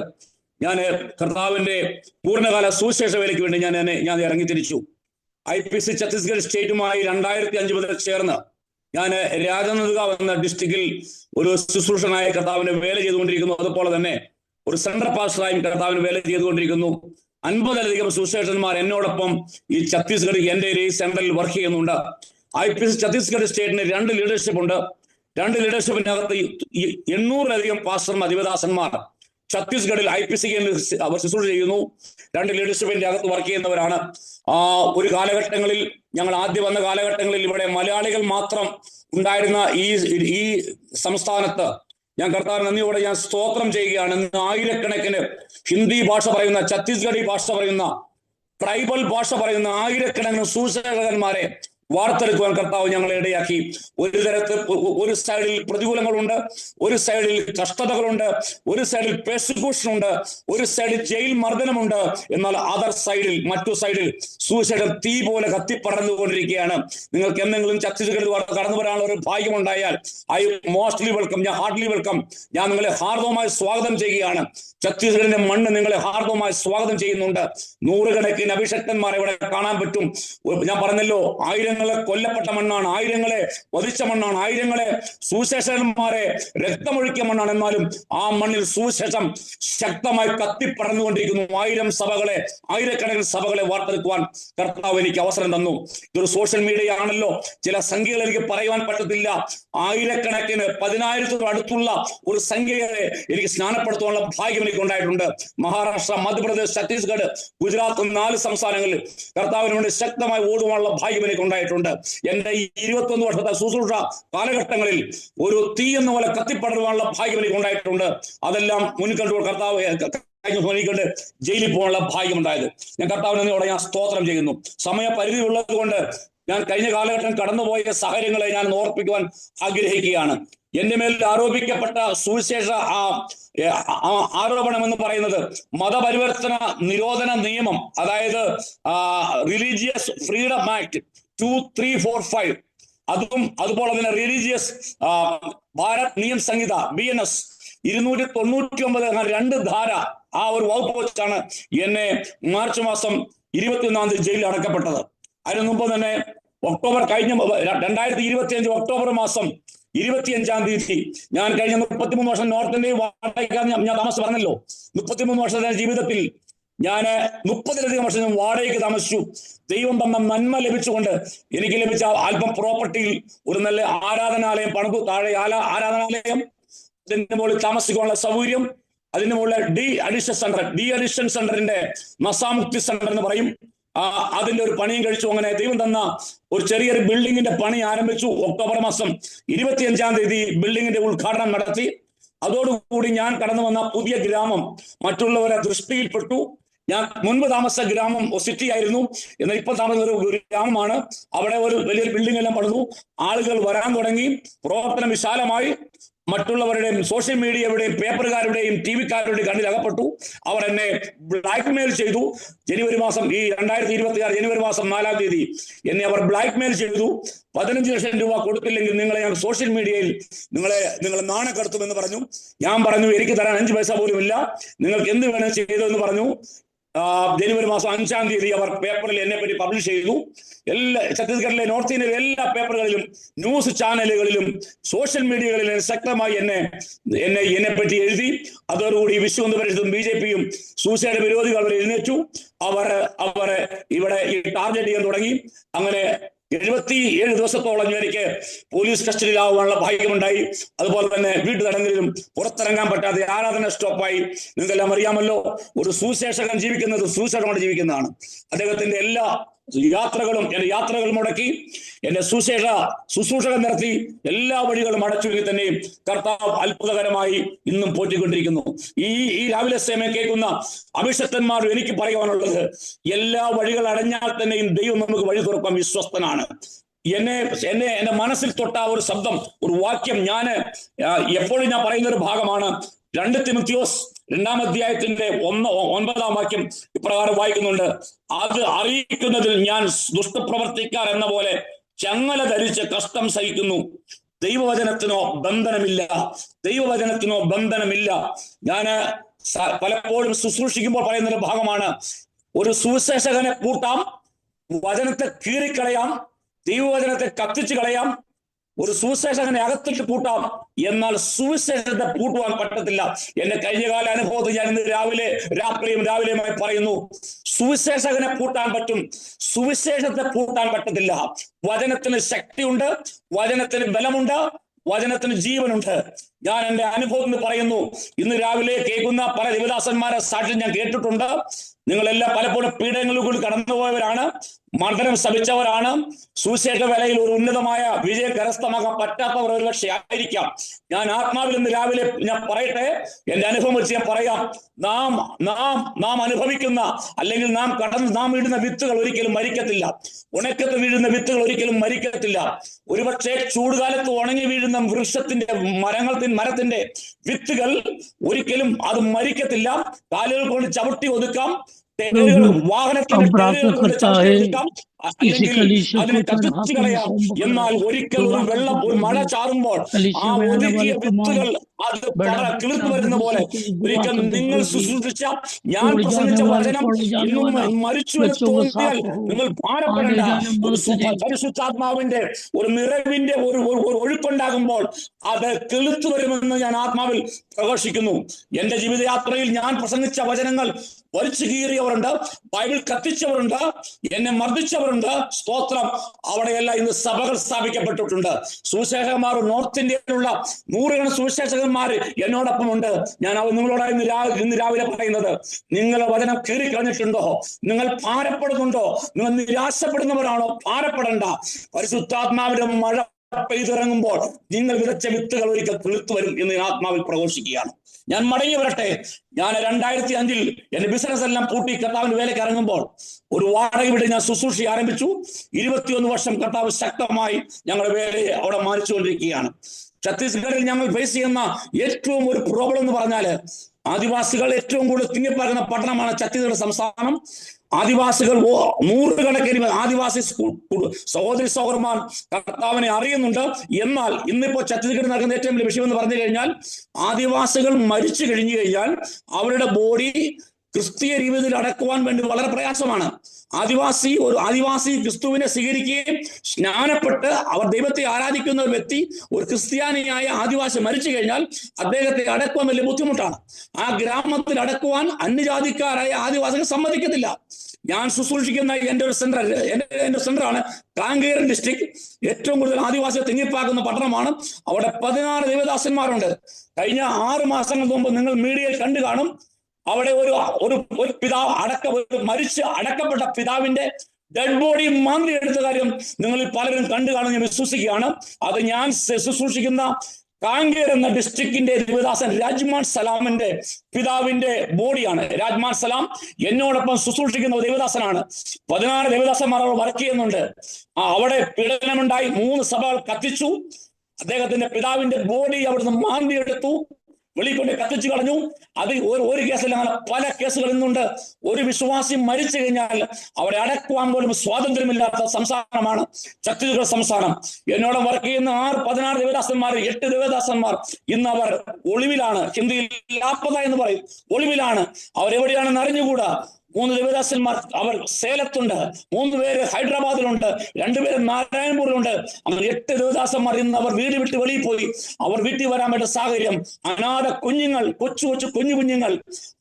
ഞാൻ കർത്താവിന്റെ പൂർണ്ണകാല സുവിശേഷ വേലയ്ക്ക് വേണ്ടി ഞാൻ ഇറങ്ങി തിരിച്ചു. IPC ഛത്തീസ്ഗഡ് സ്റ്റേറ്റുമായി 2005 മുതൽ ചേർന്ന് ഞാൻ രാജനന്ദഗാവ് എന്ന ഡിസ്ട്രിക്റ്റിൽ ഒരു ശുശ്രൂഷനായ കർത്താവിന് വേല ചെയ്തുകൊണ്ടിരിക്കുന്നു. അതുപോലെ തന്നെ ഒരു സെൻട്രൽ പാസ്റ്ററായും കർത്താവിന് വേല ചെയ്തുകൊണ്ടിരിക്കുന്നു. 50-ലധികം സുവിശേഷന്മാർ എന്നോടൊപ്പം ഈ ഛത്തീസ്ഗഡ് എൻ്റെ ഈ സെൻട്രലിൽ വർക്ക് ചെയ്യുന്നുണ്ട്. IPC ഛത്തീസ്ഗഡ് സ്റ്റേറ്റിന് 2 ലീഡർഷിപ്പ് ഉണ്ട്. 2 ലീഡർഷിപ്പിനകത്ത് 800-ലധികം പാസ്റ്റർമാർ, ദിവദാസന്മാർ ഛത്തീസ്ഗഡിൽ IPCക്ക് അവർ ശുശ്രൂഷ ചെയ്യുന്നു. 2 ലീഡർഷിപ്പിന്റെ അകത്ത് വർക്ക് ചെയ്യുന്നവരാണ്. ഒരു കാലഘട്ടങ്ങളിൽ, ഞങ്ങൾ ആദ്യം വന്ന കാലഘട്ടങ്ങളിൽ ഇവിടെ മലയാളികൾ മാത്രം ഉണ്ടായിരുന്ന ഈ സംസ്ഥാനത്ത് ഞാൻ കർത്താവിന് നന്ദിയോടെ ഞാൻ സ്തോത്രം ചെയ്യുകയാണ്. ഇന്ന് ആയിരക്കണക്കിന് ഹിന്ദി ഭാഷ പറയുന്ന, ഛത്തീസ്ഗഡി ഭാഷ പറയുന്ന, ട്രൈബൽ ഭാഷ പറയുന്ന ആയിരക്കണക്കിന് സുവിശേഷകന്മാരെ വാർത്തെടുക്കുവാൻ കർത്താവ് ഞങ്ങളെ ഇടയാക്കി. ഒരു സൈഡിൽ പ്രതികൂലങ്ങളുണ്ട്, ഒരു സൈഡിൽ കഷ്ടതകളുണ്ട്, ഒരു സൈഡിൽ പെർസിക്യൂഷൻ ഉണ്ട്, ഒരു സൈഡിൽ ജയിൽ മർദ്ദനമുണ്ട്. എന്നാൽ മറ്റു സൈഡിൽ സുവിശേഷം തീ പോലെ കത്തിപ്പടർന്നുകൊണ്ടിരിക്കുകയാണ്. നിങ്ങൾക്ക് എന്തെങ്കിലും ഛത്തീസ്ഗഡിൽ കടന്നു വരാനുള്ള ഒരു ഭാഗ്യമുണ്ടായാൽ ഞാൻ ഹാർട്ട്ലി വെൽക്കം. ഞാൻ നിങ്ങളെ ഹാർദവമായി സ്വാഗതം ചെയ്യുകയാണ്. ഛത്തീസ്ഗഡിന്റെ മണ്ണ് നിങ്ങളെ ഹാർദവമായി സ്വാഗതം ചെയ്യുന്നുണ്ട്. 100 അഭിഷക്തന്മാരെ ഇവിടെ കാണാൻ പറ്റും. ഞാൻ പറഞ്ഞല്ലോ, ആയിരങ്ങളെ കൊല്ലപ്പെട്ട മണ്ണാണ്, ആയിരങ്ങളെ വധിച്ച മണ്ണാണ്, ആയിരങ്ങളെ സുവിശേഷന്മാരെ രക്തമൊഴുക്കിയ മണ്ണാണ്. എന്നാലും ആ മണ്ണിൽ സുവിശേഷം ശക്തമായി കത്തിപ്പടർന്നുകൊണ്ടിരിക്കുന്നു. ആയിരക്കണക്കിന് സഭകളെ വാർത്തെടുക്കുവാൻ കർത്താവ് എനിക്ക് അവസരം തന്നു. ഇതൊരു സോഷ്യൽ മീഡിയ ആണല്ലോ, ചില സംഖ്യകൾ എനിക്ക് പറയുവാൻ പറ്റത്തില്ല. ആയിരക്കണക്കിന് 10,000 അടുത്തുള്ള ഒരു സംഖ്യയെ എനിക്ക് സ്നാനപ്പെടുത്തുവാനുള്ള ഭാഗ്യം എനിക്ക് ഉണ്ടായിട്ടുണ്ട്. മഹാരാഷ്ട്ര, മധ്യപ്രദേശ്, ഛത്തീസ്ഗഡ്, ഗുജറാത്ത് 4 സംസ്ഥാനങ്ങളിൽ കർത്താവിന് വേണ്ടി ശക്തമായി ഓടുവാനുള്ള ഭാഗ്യം എനിക്ക് ഉണ്ടായിട്ടുണ്ട്. എന്റെ ഈ 21 വർഷത്തെ ശുശ്രൂഷ കാലഘട്ടങ്ങളിൽ ഒരു തീ എന്ന പോലെ കത്തിപ്പടരുവാനുള്ള ഭാഗ്യം എനിക്ക് ഉണ്ടായിട്ടുണ്ട്. അതെല്ലാം മുൻകണ്ടുകൊണ്ട് കർത്താവ് കൊണ്ട് ജയിലിൽ പോകാനുള്ള ഭാഗ്യം ഉണ്ടായത്. ഞാൻ കർത്താവിനോട് ഞാൻ സ്തോത്രം ചെയ്യുന്നു. സമയപരിധി ഉള്ളത് കൊണ്ട് ഞാൻ കഴിഞ്ഞ കാലഘട്ടം കടന്നുപോയ സാഹചര്യങ്ങളെ ഞാൻ ഓർപ്പിക്കുവാൻ ആഗ്രഹിക്കുകയാണ്. എന്റെ മേൽ ആരോപിക്കപ്പെട്ട സുവിശേഷ ആരോപണം എന്ന് പറയുന്നത് മതപരിവർത്തന നിരോധന നിയമം, അതായത് റിലീജിയസ് ഫ്രീഡം ആക്ട് 2345, അതുപോലെ തന്നെ റിലീജിയസ് ഭാരത് നിയം സംഹിത BNS 299 2 ധാര, ആ ഒരു വകുപ്പ് വെച്ചാണ് എന്നെ മാർച്ച് മാസം 21 ജയിലിൽ അടക്കപ്പെട്ടത്. അതിനു മുമ്പ് തന്നെ കഴിഞ്ഞ 2025 ഒക്ടോബർ മാസം 25 ഞാൻ കഴിഞ്ഞ 33 വർഷം നോർത്ത് ഇന്ത്യയിൽ വാടകയ്ക്കാണ് ഞാൻ താമസം പറഞ്ഞല്ലോ. 33 വർഷത്തെ ജീവിതത്തിൽ ഞാൻ 30-ലധികം വർഷം വാടകയ്ക്ക് താമസിച്ചു. ദൈവം തന്ന നന്മ ലഭിച്ചുകൊണ്ട് എനിക്ക് ലഭിച്ച അല്പം പ്രോപ്പർട്ടിയിൽ ഒരു നല്ല ആരാധനാലയം പണിതു. താഴെ ആരാധനാലയം, അതിന്റെ മുകളിൽ താമസിക്കാനുള്ള സൗകര്യം, അതിന്റെ മുകളിൽ ഡി അഡിഷൻ സെന്ററിന്റെ നസാമുക്തി സെന്റർ എന്ന് പറയും, അതിന്റെ ഒരു പണിയും കഴിച്ചു. അങ്ങനെ ദൈവം തന്ന ഒരു ചെറിയൊരു ബിൽഡിങ്ങിന്റെ പണി ആരംഭിച്ചു. ഒക്ടോബർ മാസം 25 ബിൽഡിങ്ങിന്റെ ഉദ്ഘാടനം നടത്തി. അതോടുകൂടി ഞാൻ കടന്നു വന്ന പുതിയ ഗ്രാമം മറ്റുള്ളവരെ ദൃഷ്ടിയിൽപ്പെട്ടു. ഞാൻ മുൻപ് താമസിച്ച ഗ്രാമം സിറ്റി ആയിരുന്നു, എന്നാൽ ഇപ്പോൾ താമസിക്കുന്ന ഒരു ഗ്രാമമാണ്. അവിടെ ഒരു വലിയൊരു ബിൽഡിംഗ് എല്ലാം പണിതു. ആളുകൾ വരാൻ തുടങ്ങി. പ്രവർത്തനം വിശാലമായി. മറ്റുള്ളവരുടെയും സോഷ്യൽ മീഡിയയുടെയും പേപ്പറുകാരുടെയും TV-ക്കാരുടെയും കണ്ണിൽ അകപ്പെട്ടു. അവർ എന്നെ ബ്ലാക്ക്മെയിൽ ചെയ്തു. ജനുവരി മാസം 2026 ജനുവരി മാസം 4-ാം തീയതി എന്നെ അവർ ബ്ലാക്ക്മെയിൽ ചെയ്തു. 15 ലക്ഷം രൂപ കൊടുത്തില്ലെങ്കിൽ നിങ്ങളെ ഞാൻ സോഷ്യൽ മീഡിയയിൽ നിങ്ങളെ നാണക്കെടുത്തുമെന്ന് പറഞ്ഞു. ഞാൻ പറഞ്ഞു, എനിക്ക് തരാൻ 5 പൈസ പോലും ഇല്ല, നിങ്ങൾക്ക് എന്ത് വേണം ചെയ്തതെന്ന് പറഞ്ഞു. ജനുവരി മാസം 5-ാം തീയതി അവർ പേപ്പറിൽ എന്നെ പറ്റി പബ്ലിഷ് ചെയ്തു. ഛത്തീസ്ഗഡിലെ നോർത്ത് ഇന്ത്യയിലെ എല്ലാ പേപ്പറുകളിലും, ന്യൂസ് ചാനലുകളിലും, സോഷ്യൽ മീഡിയകളിലും ശക്തമായി എന്നെ പറ്റി എഴുതി. അതോടുകൂടി വിശ്വ പരിഷത്തും BJP-യും സൂസൈഡ് വിരോധികൾ അവർ എഴുന്നേറ്റു. അവർ ഇവിടെ ടാർഗറ്റ് ചെയ്യാൻ തുടങ്ങി. അങ്ങനെ 77 ദിവസത്തോളം എനിക്ക് പോലീസ് കസ്റ്റഡിയിലാവാനുള്ള ഭാഗ്യമുണ്ടായി. അതുപോലെ തന്നെ വീട്ടുതടങ്കലിലും പുറത്തിറങ്ങാൻ പറ്റാതെ ആരാധന സ്റ്റോപ്പായി. നിങ്ങൾക്കെല്ലാം അറിയാമല്ലോ, ഒരു സുവിശേഷകൻ ജീവിക്കുന്നത് സുവിശേഷമാണ് ജീവിക്കുന്നതാണ്. അദ്ദേഹത്തിന്റെ എല്ലാ എന്റെ യാത്രകൾ മുടക്കി, എന്റെ ശുശ്രൂഷകൾ നടത്തി, എല്ലാ വഴികളും അടച്ചുവെങ്കിൽ തന്നെയും കർത്താവ് അത്ഭുതകരമായി ഇന്നും പോറ്റിക്കൊണ്ടിരിക്കുന്നു. ഈ രാവിലെ സമയം കേൾക്കുന്ന അഭിഷക്തന്മാരും എനിക്ക് പറയുവാനുള്ളത്, എല്ലാ വഴികൾ അടഞ്ഞാൽ തന്നെയും ദൈവം നമുക്ക് വഴി തുറക്കാൻ വിശ്വസ്തനാണ്. എന്റെ മനസ്സിൽ തൊട്ട ഒരു ശബ്ദം, ഒരു വാക്യം എപ്പോഴും ഞാൻ പറയുന്ന ഒരു ഭാഗമാണ്. 2 തിമോത്തിയോസ് 2-ാം അധ്യായത്തിന്റെ 9-ാം വാക്യം ഇപ്രകാരം വായിക്കുന്നുണ്ട്: അത് അറിയിക്കുന്നതിൽ ഞാൻ ദുഷ്ടപ്രവർത്തിക്കാർ എന്ന പോലെ ചങ്ങല ധരിച്ച് കഷ്ടം സഹിക്കുന്നു. ദൈവവചനത്തിനോ ബന്ധനമില്ല. ദൈവവചനത്തിനോ ബന്ധനമില്ല. ഞാൻ പലപ്പോഴും ശുശ്രൂഷിക്കുമ്പോൾ പറയുന്നൊരു ഭാഗമാണ്, ഒരു സുവിശേഷകനെ പൂട്ടാം, വചനത്തെ കീറിക്കളയാം, ദൈവവചനത്തെ കത്തിച്ചു കളയാം. ഒരു സുവിശേഷകനെ അകത്തിട്ട് പൂട്ടാം, എന്നാൽ സുവിശേഷത്തെ പൂട്ടുവാൻ പറ്റത്തില്ല. എന്റെ കഴിഞ്ഞകാല അനുഭവത്തിൽ ഞാൻ ഇന്ന് രാവിലെയുമായി പറയുന്നു, സുവിശേഷകനെ പൂട്ടാൻ പറ്റും, സുവിശേഷത്തെ പൂട്ടാൻ പറ്റത്തില്ല. വചനത്തിന് ശക്തിയുണ്ട്, വചനത്തിന് ബലമുണ്ട്, വചനത്തിന് ജീവനുണ്ട്. ഞാൻ എന്റെ അനുഭവത്തിൽ പറയുന്നു. ഇന്ന് രാവിലെ കേൾക്കുന്ന പല ദേവദാസന്മാരെ സാക്ഷ്യം ഞാൻ കേട്ടിട്ടുണ്ട്. നിങ്ങളെല്ലാം പലപ്പോഴും പീഡനങ്ങളിലൂടെ കടന്നുപോയവരാണ്, മർദ്ദനം സഹിച്ചവരാണ്. സുവിശേഷ വേലയിൽ ഒരു ഉന്നതമായ വിജയം കരസ്ഥമാക്കാൻ പറ്റാത്തവർ ഒരുപക്ഷെ ആയിരിക്കാം. ഞാൻ ആത്മാവിൽ ഇന്ന് രാവിലെ ഞാൻ പറയട്ടെ, എന്റെ അനുഭവം വെച്ച് ഞാൻ പറയാം. നാം അനുഭവിക്കുന്ന അല്ലെങ്കിൽ നാം വീഴുന്ന വിത്തുകൾ ഒരിക്കലും മരിക്കത്തില്ല. ഉണക്കത്ത് വീഴുന്ന വിത്തുകൾ ഒരിക്കലും മരിക്കത്തില്ല. ഒരുപക്ഷെ ചൂടുകാലത്ത് ഉണങ്ങി വീഴുന്ന വൃക്ഷത്തിന്റെ മരത്തിന്റെ വിത്തുകൾ ഒരിക്കലും അത് മരിക്കത്തില്ല. കാലുകൾ കൊണ്ട് ചവിട്ടി ഒതുക്കാം, വാഹനത്തിന്റെ ടയറുകൾ കൊണ്ട് ചവിട്ടി ഒതുക്കാം, അതിനെ കത്തിച്ചു കളയാം. എന്നാൽ ഒരിക്കൽ ഒരു മഴ ചാറുമ്പോൾ ആ ഒതുക്കിയ വിത്തുകൾ അത് കിളിർത്തു വരുന്ന പോലെ ഒരിക്കൽ നിങ്ങൾ ശുശ്രൂഷിച്ച, ഞാൻ പ്രസംഗിച്ച വചനം ഇന്നും മരിച്ചു എന്ന് തോന്നിയാൽ നിങ്ങൾ ഭാരപ്പെടേണ്ട. പരിശുദ്ധാത്മാവിന്റെ ഒരു നിറവിന്റെ ഒരു ഒഴുക്കുണ്ടാകുമ്പോൾ അത് കിളിർത്തു വരുമെന്ന് ഞാൻ ആത്മാവിൽ പ്രഘോഷിക്കുന്നു. എന്റെ ജീവിതയാത്രയിൽ ഞാൻ പ്രസംഗിച്ച വചനങ്ങൾ വലിച്ചു കീറിയവരുണ്ട്, ബൈബിൾ കത്തിച്ചവരുണ്ട്, എന്നെ മർദ്ദിച്ചവരുണ്ട്. സ്തോത്രം. അവിടെയെല്ലാം ഇന്ന് സഭകൾ സ്ഥാപിക്കപ്പെട്ടിട്ടുണ്ട്. സുവിശേഷകന്മാർ നോർത്ത് ഇന്ത്യയിലുള്ള 100 സുവിശേഷകന്മാർ എന്നോടൊപ്പം ഉണ്ട്. ഞാൻ നിങ്ങളോട് ഇന്ന് രാവിലെ പറയുന്നത്, നിങ്ങൾ വചനം കീറിക്കളഞ്ഞിട്ടുണ്ടോ? നിങ്ങൾ ഭാരപ്പെടുന്നുണ്ടോ? നിങ്ങൾ നിരാശപ്പെടുന്നവരാണോ? ഭാരപ്പെടണ്ട. പരിശുദ്ധാത്മാവിന്റെ മഴ പെയ്തിറങ്ങുമ്പോൾ നിങ്ങൾ വിതച്ച വിത്തുകൾ ഒരിക്കൽ കിളിർത്തു വരും എന്ന് ആത്മാവിൽ പ്രഘോഷിക്കുകയാണ്. ഞാൻ മടങ്ങി വരട്ടെ. ഞാൻ 2005 എന്റെ ബിസിനസ് എല്ലാം പൂട്ടി കർത്താവിന്റെ വേലയ്ക്ക് ഇറങ്ങുമ്പോൾ ഒരു വാടക വീട് ഞാൻ ശുശ്രൂഷ ആരംഭിച്ചു. 21 വർഷം കർത്താവ് ശക്തമായി ഞങ്ങളുടെ വേലയെ അവിടെ മാനിച്ചുകൊണ്ടിരിക്കുകയാണ്. ഛത്തീസ്ഗഡിൽ ഞങ്ങൾ ഫേസ് ചെയ്യുന്ന ഏറ്റവും ഒരു പ്രോബ്ലം എന്ന് പറഞ്ഞാല്, ആദിവാസികൾ ഏറ്റവും കൂടുതൽ തിങ്ങിപ്പാർക്കുന്ന പട്ടണമാണ് ഛത്തീസ്ഗഡ് സംസ്ഥാനം. ആദിവാസികൾ 100 കണക്കിന് ആദിവാസി സഹോദരി സഹോദരന്മാർ കർത്താവിനെ അറിയുന്നുണ്ട്. എന്നാൽ ഇന്നിപ്പോ ഛത്തീസ്ഗഡ് നടക്കുന്ന ഏറ്റവും വലിയ വിഷയം എന്ന് പറഞ്ഞു കഴിഞ്ഞാൽ, ആദിവാസികൾ മരിച്ചു കഴിഞ്ഞു കഴിഞ്ഞാൽ അവരുടെ ബോഡി ക്രിസ്തീയ രീതിയിൽ അടക്കുവാൻ വേണ്ടി വളരെ പ്രയാസമാണ്. ഒരു ആദിവാസി ക്രിസ്തുവിനെ സ്വീകരിക്കുകയും സ്നാനപ്പെട്ട് അവർ ദൈവത്തെ ആരാധിക്കുന്ന ഒരു വ്യക്തി, ഒരു ക്രിസ്ത്യാനിയായ ആദിവാസി മരിച്ചു കഴിഞ്ഞാൽ അദ്ദേഹത്തെ അടക്കുവാൻ വലിയ ബുദ്ധിമുട്ടാണ്. ആ ഗ്രാമത്തിൽ അടക്കുവാൻ അന്യജാതിക്കാരായ ആദിവാസികൾ സമ്മതിക്കത്തില്ല. ഞാൻ ശുശ്രൂഷിക്കുന്ന എന്റെ സെന്ററാണ് കാങ്കേരൻ ഡിസ്ട്രിക്ട്. ഏറ്റവും കൂടുതൽ ആദിവാസികൾ തിങ്ങിപ്പാക്കുന്ന പട്ടണമാണ്. അവിടെ 16 ദേവദാസന്മാരുണ്ട്. കഴിഞ്ഞ 6 മാസങ്ങൾക്ക് മുമ്പ് നിങ്ങൾ മീഡിയയിൽ കണ്ടു കാണും. അവിടെ ഒരു പിതാവ് മരിച്ച് അടക്കപ്പെട്ട പിതാവിന്റെ ഡെഡ് ബോഡി മാന്തി എടുത്ത കാര്യം നിങ്ങളിൽ പലരും കണ്ടു കാണും, ഞാൻ വിശ്വസിക്കുകയാണ്. അത് ഞാൻ ശുശ്രൂഷിക്കുന്ന കാങ്കേർ എന്ന ഡിസ്ട്രിക്റ്റിന്റെ ദേവദാസൻ രാജ്മാൻ സലാമിന്റെ പിതാവിന്റെ ബോഡിയാണ്. രാജ്മാൻ സലാം എന്നോടൊപ്പം ശുശ്രൂഷിക്കുന്ന ദേവദാസനാണ്. 16 ദേവദാസന്മാർ അവിടെ വർക്ക് ചെയ്യുന്നുണ്ട്. അവിടെ പീഡനമുണ്ടായി, 3 സഭകൾ കത്തിച്ചു. അദ്ദേഹത്തിന്റെ പിതാവിന്റെ ബോഡി അവിടുന്ന് മാന്തി എടുത്തു, വെളിക്കൊണ്ട് കത്തിച്ചു കളഞ്ഞു. അത് ഒരു കേസല്ല, അങ്ങനെ പല കേസുകൾ ഇന്നുണ്ട്. ഒരു വിശ്വാസി മരിച്ചു കഴിഞ്ഞാൽ അവരെ അടക്കുവാൻ പോലും സ്വാതന്ത്ര്യമില്ലാത്ത സംസ്ഥാനമാണ് ഛത്തീസ്ഗഡ് സംസ്ഥാനം. എന്നോട് വർക്ക് ചെയ്യുന്ന 16 ദേവദാസന്മാർ, 8 ദേവദാസന്മാർ ഇന്ന് അവർ ഒളിവിലാണ്. ഹിന്ദിയിൽ ലാപ്പത എന്ന് പറയും, ഒളിവിലാണ്. അവരെവിടെയാണെന്ന് അറിഞ്ഞുകൂടാ. 3 ദേവദാസന്മാർ അവർ സേലത്തുണ്ട്, 3 പേര് ഹൈദരാബാദിലുണ്ട്, 2 പേര് നാരായണപൂരിലുണ്ട്. അങ്ങനെ 8 ദേവദാസന്മാർ ഇന്ന് അവർ വീട് വിട്ട് വെളിയിൽ പോയി. അവർ വീട്ടിൽ വരാൻ വേണ്ട സാഹചര്യം. അനാഥ കുഞ്ഞുങ്ങൾ, കൊച്ചു കുഞ്ഞു കുഞ്ഞുങ്ങൾ,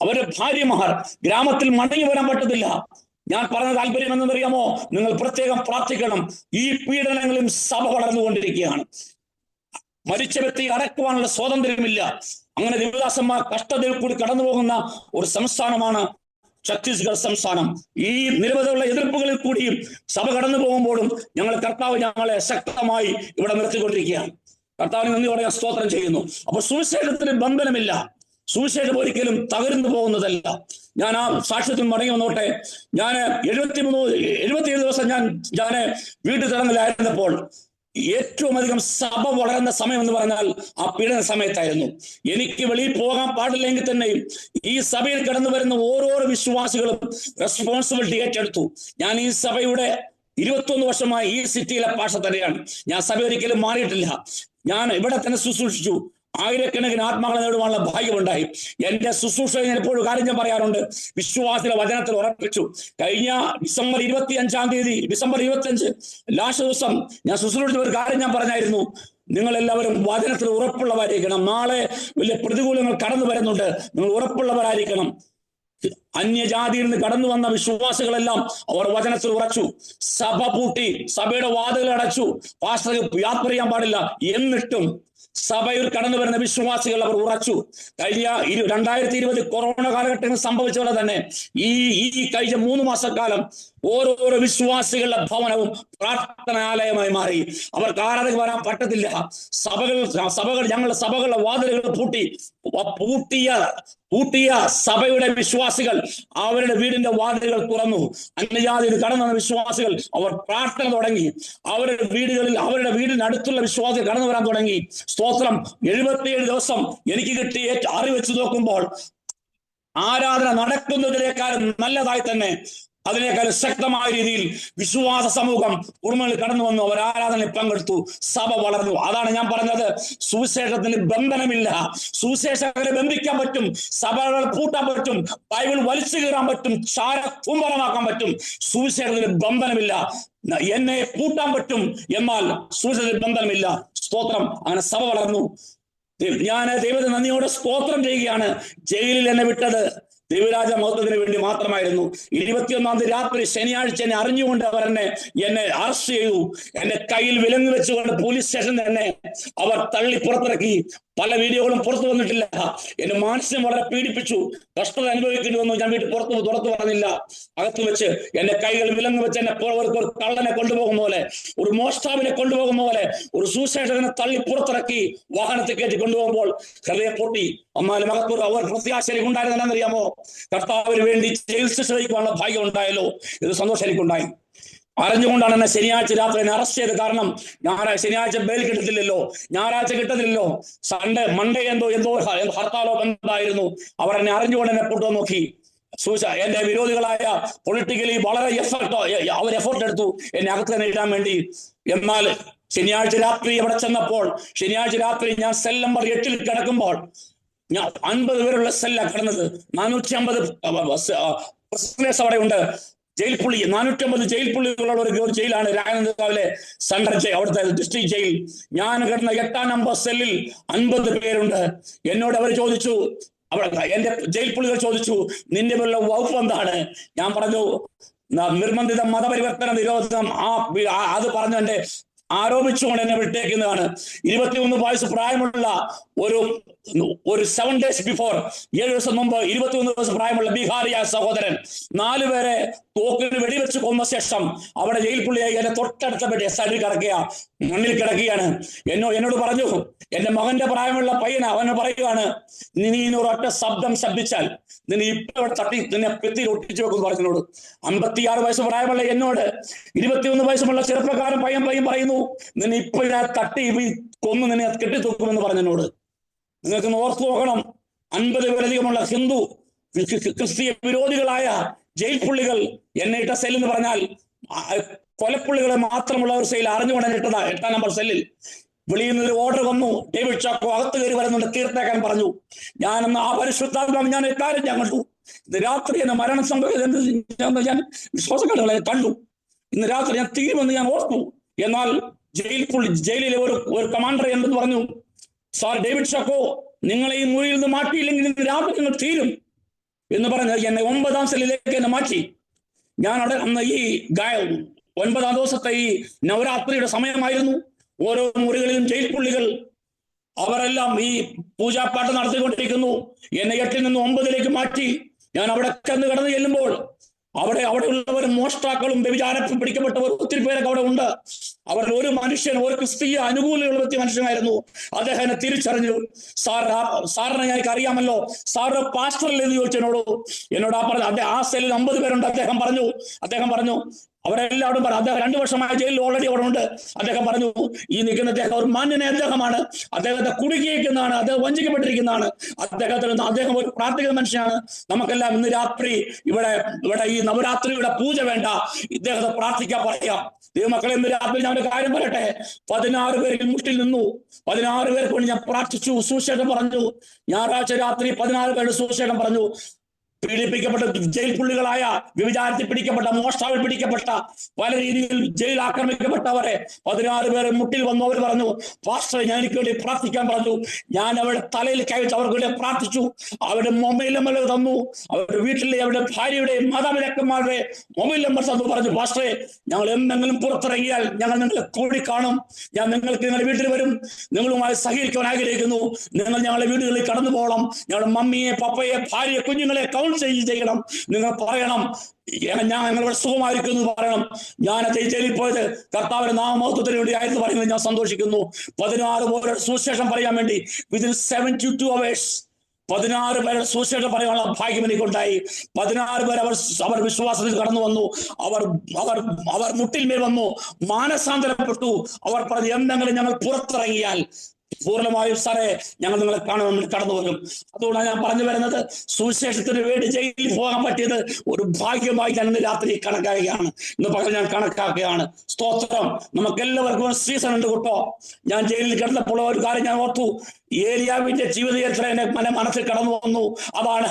അവരുടെ ഭാര്യമാർ ഗ്രാമത്തിൽ മടങ്ങി വരാൻ പറ്റത്തില്ല. ഞാൻ പറഞ്ഞ താല്പര്യം എന്തെന്നറിയാമോ? നിങ്ങൾ പ്രത്യേകം പ്രാർത്ഥിക്കണം. ഈ പീഡനങ്ങളും സഭ വളർന്നുകൊണ്ടിരിക്കുകയാണ്. മരിച്ച വ്യക്തി അടക്കുവാനുള്ള സ്വാതന്ത്ര്യമില്ല. അങ്ങനെ ദേവദാസന്മാർ കഷ്ടതയിൽ കൂടി കടന്നു പോകുന്ന ഒരു സംസ്ഥാനമാണ് ഛത്തീസ്ഗഡ് സംസ്ഥാനം. ഈ നിരവധിയുള്ള എതിർപ്പുകളിൽ കൂടിയും സഭ കടന്നു പോകുമ്പോഴും കർത്താവ് ഞങ്ങളെ ശക്തമായി ഇവിടെ നിർത്തിക്കൊണ്ടിരിക്കുകയാണ്. കർത്താവിന് നന്ദി പറയാൻ സ്തോത്രം ചെയ്യുന്നു. അപ്പൊ സുവിശേഷത്തിന് ബന്ധനമില്ല. സുവിശേഷം ഒരിക്കലും തകർന്നു പോകുന്നതല്ല. ഞാൻ ആ സാക്ഷ്യത്തിൽ മടങ്ങി വന്നോട്ടെ. ഞാൻ 77 ദിവസം ഞാൻ വീട്ടു തടങ്കലായിരുന്നപ്പോൾ ഏറ്റവും അധികം സഭ വളരുന്ന സമയം എന്ന് പറഞ്ഞാൽ ആ പീഡന സമയത്തായിരുന്നു. എനിക്ക് വെളിയിൽ പോകാൻ പാടില്ലെങ്കിൽ തന്നെയും ഈ സഭയിൽ കടന്നു വരുന്ന ഓരോ വിശ്വാസികളും റെസ്പോൺസിബിലിറ്റി ഏറ്റെടുത്തു. ഞാൻ ഈ സഭയുടെ 21 വർഷമായി ഈ സിറ്റിയിലെ പാഷ തന്നെയാണ്. ഞാൻ സഭ ഒരിക്കലും മാറിയിട്ടില്ല. ഞാൻ ഇവിടെ തന്നെ ശുശ്രൂഷിച്ചു. ആയിരക്കണക്കിന് ആത്മാക്കളെ നേടുവാനുള്ള ഭാഗ്യമുണ്ടായി. എന്റെ ശുശ്രൂഷ ഞാൻ എപ്പോഴും കാര്യം ഞാൻ പറയാറുണ്ട്, വിശ്വാസിയുടെ വചനത്തിൽ ഉറപ്പിച്ചു. കഴിഞ്ഞ ഡിസംബർ 25 ലാസ്റ്റ് ദിവസം ഞാൻ ശുശ്രൂഷിച്ച ഒരു കാര്യം ഞാൻ പറഞ്ഞായിരുന്നു, നിങ്ങൾ എല്ലാവരും വചനത്തിൽ ഉറപ്പുള്ളവരായിരിക്കണം. നാളെ വലിയ പ്രതികൂലങ്ങൾ കടന്നു വരുന്നുണ്ട്, നിങ്ങൾ ഉറപ്പുള്ളവരായിരിക്കണം. അന്യജാതിയിൽ നിന്ന് കടന്നു വന്ന വിശ്വാസികളെല്ലാം അവർ വചനത്തിൽ ഉറച്ചു. സഭ പൂട്ടി, സഭയുടെ വാതിലുകൾ അടച്ചു, പാസ്റ്റർക്ക് യാത്ര ചെയ്യാൻ പാടില്ല. എന്നിട്ടും സഭയിൽ കടന്നു വരുന്ന വിശ്വാസികൾ അവർ ഉറച്ചു. കഴിഞ്ഞ 2020 കൊറോണ കാലഘട്ടത്തിൽ സംഭവിച്ച പോലെ തന്നെ ഈ കഴിഞ്ഞ 3 മാസക്കാലം ഓരോരോ വിശ്വാസികളുടെ ഭവനവും പ്രാർത്ഥനാലയമായി മാറി. അവർക്ക് ആരാധന വരാൻ പറ്റത്തില്ല. ഞങ്ങളുടെ സഭകളുടെ വാതിലുകൾ പൂട്ടിയ സഭയുടെ വിശ്വാസികൾ അവരുടെ വീടിന്റെ വാതിലുകൾ തുറന്നു. അന്യജാതിയിൽ കടന്നു വന്ന വിശ്വാസികൾ അവർ പ്രാർത്ഥന തുടങ്ങി. അവരുടെ വീടിനടുത്തുള്ള വിശ്വാസികൾ കടന്നു വരാൻ തുടങ്ങി. സ്തോത്രം. 77 ദിവസം എനിക്ക് കിട്ടിയ അറിവ് വെച്ച് നോക്കുമ്പോൾ ആരാധന നടക്കുന്നതിനേക്കാളും നല്ലതായി തന്നെ, അതിനേക്കാളും ശക്തമായ രീതിയിൽ വിശ്വാസ സമൂഹം കുടുംബങ്ങളിൽ കടന്നു വന്നു. അവർ ആരാധനയിൽ പങ്കെടുത്തു. സഭ വളർന്നു. അതാണ് ഞാൻ പറഞ്ഞത്, സുവിശേഷത്തിന് ബന്ധനമില്ല. സുവിശേഷകരെ ബന്ധിക്കാൻ പറ്റും, സഭകൾ പൂട്ടാൻ പറ്റും, ബൈബിൾ വലിച്ചു കീറാൻ പറ്റും, ചാര കുംഭരമാക്കാൻ പറ്റും. സുവിശേഷത്തിന് ബന്ധനമില്ല. എന്നെ പൂട്ടാൻ പറ്റും, എന്നാൽ സുവിശേഷത്തിന് ബന്ധനമില്ല. സ്തോത്രം. അങ്ങനെ സഭ വളർന്നു. ഞാൻ ദൈവത്തെ നന്ദിയോടെ സ്തോത്രം ചെയ്യുകയാണ്. ജയിലിൽ എന്നെ വിട്ടത് ദൈവരാജ മഹത്വത്തിന് വേണ്ടി മാത്രമായിരുന്നു. 21-ാം തീയതി രാത്രി ശനിയാഴ്ച എന്നെ അറിഞ്ഞുകൊണ്ട് അവർ എന്നെ അറസ്റ്റ് ചെയ്തു. എന്റെ കയ്യിൽ വിലങ്ങ് വെച്ചുകൊണ്ട് പോലീസ് സ്റ്റേഷൻ തന്നെ അവർ തള്ളി പുറത്തിറക്കി. പല വീഡിയോകളും പുറത്തു വന്നിട്ടില്ല. എന്റെ മാനസികം വളരെ പീഡിപ്പിച്ചു. കഷ്ടത അനുഭവിക്കേണ്ടി വന്നു. ഞാൻ വീട്ടിൽ പുറത്തു പറഞ്ഞില്ല. അകത്ത് വെച്ച് എന്റെ കൈകൾ വിലങ്ങ് വെച്ച് എന്നെ ഒരു കള്ളനെ കൊണ്ടുപോകുന്ന പോലെ, ഒരു മോഷ്ടാവിനെ കൊണ്ടുപോകുന്ന പോലെ, ഒരു സുശേഷകനെ തള്ളി പുറത്തിറക്കി വാഹനത്തിൽ കയറ്റി കൊണ്ടുപോകുമ്പോൾ ഹൃദയം പൊട്ടി. എന്നാലും അകത്ത് അവർ പ്രത്യാശ ഉണ്ടായിരുന്നറിയാമോ? കർത്താവിന് വേണ്ടി ജയിൽ ശിക്ഷ വഹിക്കാനുള്ള ഭാഗ്യം ഉണ്ടായല്ലോ. ഇത് സന്തോഷം എനിക്കുണ്ടായി. അറിഞ്ഞുകൊണ്ടാണ് എന്നെ ശനിയാഴ്ച രാത്രി എന്നെ അറസ്റ്റ് ചെയ്തത്. കാരണം ശനിയാഴ്ച ബെയിൽ കിട്ടത്തില്ലല്ലോ, ഞായറാഴ്ച കിട്ടത്തില്ലല്ലോ, മൺഡേ എന്തോ ഹർത്താലോ എന്തായിരുന്നു. അവർ എന്നെ അറിഞ്ഞുകൊണ്ട് എന്നെ പൊട്ടുവാൻ നോക്കി. എന്റെ വിരോധികളായ പൊളിറ്റിക്കലി വളരെ അവർ എഫേർട്ട് എടുത്തു എന്നെ അകത്ത് തന്നെ ഇടാൻ വേണ്ടി. എന്നാൽ ശനിയാഴ്ച രാത്രി അവിടെ ചെന്നപ്പോൾ, ശനിയാഴ്ച രാത്രി ഞാൻ സെൽ നമ്പർ 8 കിടക്കുമ്പോൾ, ഞാൻ 50 പേരുള്ള സെല്ലാണ് കിടന്നത്. 450 അവിടെ ഉണ്ട്. ജയിൽ പുള്ളി 450 ജയിൽ പുള്ളികളുള്ള ഒരു ജയിലാണ് രാജനന്ദാവിലെ സെൻട്രൽ ജയിൽ, അവിടുത്തെ ഡിസ്ട്രിക്ട് ജയിൽ. ഞാൻ കിടന്ന 8-ാം നമ്പർ സെല്ലിൽ 50 പേരുണ്ട്. എന്നോട് അവർ ചോദിച്ചു, എന്റെ ജയിൽ പുള്ളികൾ ചോദിച്ചു, നിന്റെ പേരുള്ള വകുപ്പ് എന്താണ്? ഞാൻ പറഞ്ഞു, നിർബന്ധിത മതപരിവർത്തന നിരോധനം. അത് പറഞ്ഞു എന്റെ ആരോപിച്ചുകൊണ്ട് എന്നെ വിട്ടേക്കുന്നതാണ്. 21 വയസ്സ് പ്രായമുള്ള ഒരു 7 days ബിഫോർ, 7 ദിവസം മുമ്പ് 21 വയസ്സ് പ്രായമുള്ള ബീഹാറിയ സഹോദരൻ 4 പേരെ തോക്കിന് വെടിവെച്ച് കൊന്ന ശേഷം അവിടെ ജയിൽ പുള്ളിയായി എന്നെ തൊട്ടടുത്ത സൈഡിൽ മണ്ണിൽ കിടക്കുകയാണ്. എന്നോട് പറഞ്ഞു, എന്റെ മകന്റെ പ്രായമുള്ള പയ്യന, അവന് പറയുകയാണ്, നീ ഒരൊറ്റ ശബ്ദം ശബ്ദിച്ചാൽ നിന്നെ ഇപ്പൊ തട്ടി നിന്നെ പെത്തിയിൽ ഒട്ടിച്ചു വെക്കുന്നു പറഞ്ഞതിനോട്. 56 വയസ്സ് പ്രായമുള്ള എന്നോട് 21 വയസ്സുമുള്ള ചെറുപ്പക്കാരൻ പയ്യൻ പറയുന്നു, നിന്നെ ഇപ്പൊ ഞാൻ തട്ടി കൊന്നു നിന്നെ കെട്ടിത്തൂക്കുമെന്ന് പറഞ്ഞതിനോട്. നിങ്ങൾക്ക് ഓർത്തു നോക്കണം, 50 പേരധികമുള്ള ഹിന്ദു ക്രിസ്തീയ വിരോധികളായ ജയിൽ പുള്ളികൾ എന്നെ ഇട്ട സെല്ലെന്ന് പറഞ്ഞാൽ കൊലപ്പുള്ളികളെ മാത്രമുള്ള ഒരു സെയിൽ അറിഞ്ഞുകൊണ്ട് എന്നെ ഇട്ടതാ 8-ാം നമ്പർ സെല്ലിൽ. വെളിയിൽ നിന്നൊരു ഓർഡർ വന്നു, ഡേവിഡ് ചാക്കോ അകത്ത് കയറി വരുന്നുണ്ട്, തീർത്തേക്കാൻ പറഞ്ഞു. ഞാനെന്ന് ആ പരിശുദ്ധാത്മാവ് ഞാൻ എക്കാര്യം ഞാൻ കണ്ടു. ഇന്ന് രാത്രി എന്നെ മരണം സംഭവിച്ചത് ഞാൻ വിശ്വാസക്കാരുകളെ കണ്ടു. ഇന്ന് രാത്രി ഞാൻ തീരുമെന്ന് ഞാൻ ഓർത്തു. എന്നാൽ ജയിലിലെ ഒരു കമാൻഡർ എന്തെന്ന് പറഞ്ഞു, സാർ ഡേവിഡ് ചാക്കോ, നിങ്ങളെ ഈ മുറിയിൽ നിന്ന് മാറ്റിയില്ലെങ്കിൽ ഇന്ന് രാത്രി നിങ്ങൾ തീരും എന്ന് പറഞ്ഞ് എന്നെ 9-ാം സെല്ലിലേക്ക് എന്നെ മാറ്റി. ഞാൻ അവിടെ അന്ന് ഈ 9-ാം ദിവസത്തെ ഈ നവരാത്രിയുടെ സമയമായിരുന്നു. ഓരോ മുറികളിലും ജയിൽ പുള്ളികൾ അവരെല്ലാം ഈ പൂജാപ്പാട്ട് നടത്തിക്കൊണ്ടിരിക്കുന്നു. എന്നെ 8-ൽ നിന്ന് 9-ലേക്ക് മാറ്റി. ഞാൻ അവിടെ കടന്നു ചെല്ലുമ്പോൾ അവിടെ ഉള്ളവർ മോഷ്ടാക്കളും വ്യഭിചാരത്തിൽ പിടിക്കപ്പെട്ടവർ ഒത്തിരി പേരൊക്കെ അവിടെ ഉണ്ട്. അവരിൽ ഒരു മനുഷ്യൻ, ഒരു ക്രിസ്തീയ അനുകൂലിയുള്ള വ്യക്തി മനുഷ്യനായിരുന്നു. അദ്ദേഹം എന്നെ തിരിച്ചറിഞ്ഞു. സാറിനെ എനിക്ക് അറിയാമല്ലോ, സാറ് പാസ്റ്ററിൽ എന്ന് ചോദിച്ചു എന്നോട് ആ സെല്ലിൽ 50 പേരുണ്ട്. അദ്ദേഹം പറഞ്ഞു അവരെല്ലാവരും പറഞ്ഞു അദ്ദേഹം 2 വർഷമായ ജയിലിൽ ഓൾറെഡി അവിടെ ഉണ്ട്. അദ്ദേഹം പറഞ്ഞു, ഈ നിൽക്കുന്ന അദ്ദേഹം ഒരു മാന്യനായ അദ്ദേഹമാണ്, അദ്ദേഹത്തെ കുടുക്കിയിരിക്കുന്നതാണ്, അദ്ദേഹം വഞ്ചിക്കപ്പെട്ടിരിക്കുന്നതാണ്, അദ്ദേഹം ഒരു പ്രാർത്ഥിക്കുന്ന മനുഷ്യനാണ്. നമുക്കെല്ലാം ഇന്ന് രാത്രി ഇവിടെ ഈ നവരാത്രിയുടെ പൂജ വേണ്ട, ഇദ്ദേഹത്തെ പ്രാർത്ഥിക്കാൻ പറയാം. ദൈവമക്കളെ, ഇന്ന് രാത്രി ഞാൻ ഒരു കാര്യം പറയട്ടെ. 16 പേരിൽ മുട്ടിൽ നിന്നു. 16 പേർക്ക് വേണ്ടി ഞാൻ പ്രാർത്ഥിച്ചു, സുവിശേഷം പറഞ്ഞു. ഞായറാഴ്ച രാത്രി 16 പേരുടെ സുവിശേഷം പറഞ്ഞു. പീഡിപ്പിക്കപ്പെട്ട ജയിൽ പുള്ളികളായ, വ്യഭിചാരത്തിൽ പിടിക്കപ്പെട്ട, മോഷ്ടാവിൽ പിടിക്കപ്പെട്ട, പല രീതിയിൽ ജയിൽ ആക്രമിക്കപ്പെട്ടവരെ 16 പേരെ മുട്ടിൽ വന്നു. അവർ പറഞ്ഞു, പാസ്റ്റർ ഞാൻ എനിക്ക് വേണ്ടി പ്രാർത്ഥിക്കാൻ പറഞ്ഞു. ഞാൻ അവരുടെ തലയിൽ കൈവച്ച് അവർക്ക് വേണ്ടി പ്രാർത്ഥിച്ചു. അവരുടെ മൊബൈൽ നമ്പർ തന്നു. അവരുടെ വീട്ടിലെ അവരുടെ ഭാര്യയുടെയും മാതാപിതാക്കന്മാരുടെ മൊബൈൽ നമ്പർ തന്നു. പറഞ്ഞു, പാസ്റ്ററെ ഞങ്ങൾ എന്തെങ്കിലും പുറത്തിറങ്ങിയാൽ ഞങ്ങൾ നിങ്ങളെ കൂടി കാണും. ഞാൻ നിങ്ങളുടെ വീട്ടിൽ വരും. നിങ്ങളുമായി സഹകരിക്കാൻ ആഗ്രഹിക്കുന്നു. നിങ്ങൾ ഞങ്ങളുടെ വീടുകളിൽ കടന്നു പോകണം. ഞങ്ങളുടെ മമ്മിയെ, പപ്പയെ, ഭാര്യയെ, കുഞ്ഞുങ്ങളെ ചെയ്യണം. നിങ്ങൾ പറയണം, ഞാൻ നിങ്ങളുടെ സുഖമായിരിക്കുന്നു പറയണം. ഞാൻ ജയിലിൽ പോയത് കർത്താവിന്റെ നാമമഹത്വത്തിന് വേണ്ടി ആയിരുന്നു പറയുന്നത് ഞാൻ സന്തോഷിക്കുന്നു. 16 പേരുടെ സുവിശേഷം പറയാൻ വേണ്ടി വിതിൻ 72 hours 16 പേരുടെ സുവിശേഷം പറയാനുള്ള ഭാഗ്യം എനിക്കുണ്ടായി. 16 പേർ അവർ വിശ്വാസത്തിൽ കടന്നു വന്നു. അവർ മുട്ടിന്മേൽ വന്നു, മാനസാന്തരപ്പെട്ടു. അവർ പറഞ്ഞു, എന്തെങ്കിലും ഞങ്ങൾ പുറത്തിറങ്ങിയാൽ പൂർണ്ണമായും സാറേ ഞങ്ങൾ നിങ്ങളെ കാണാൻ കടന്നു വരും. അതുകൊണ്ടാണ് ഞാൻ പറഞ്ഞു വരുന്നത്, സുവിശേഷത്തിന് വേണ്ടി ജയിലിൽ പോകാൻ പറ്റിയത് ഒരു ഭാഗ്യമായി ഞാൻ ഇന്ന് രാത്രി കണക്കാക്കുകയാണ്. ഇന്ന് പകൽ ഞാൻ കണക്കാക്കുകയാണ്. സ്തോത്രം. നമുക്ക് എല്ലാവർക്കും ഒരു സീസൺ ഉണ്ട് കേട്ടോ. ഞാൻ ജയിലിൽ കിടന്നപ്പോൾ ഒരു കാര്യം ഞാൻ ഓർത്തു. ഏലിയാവിന്റെ ജീവിതചരിത്രം എന്റെ മനസ്സിൽ കടന്നു വന്നു. അതാണ്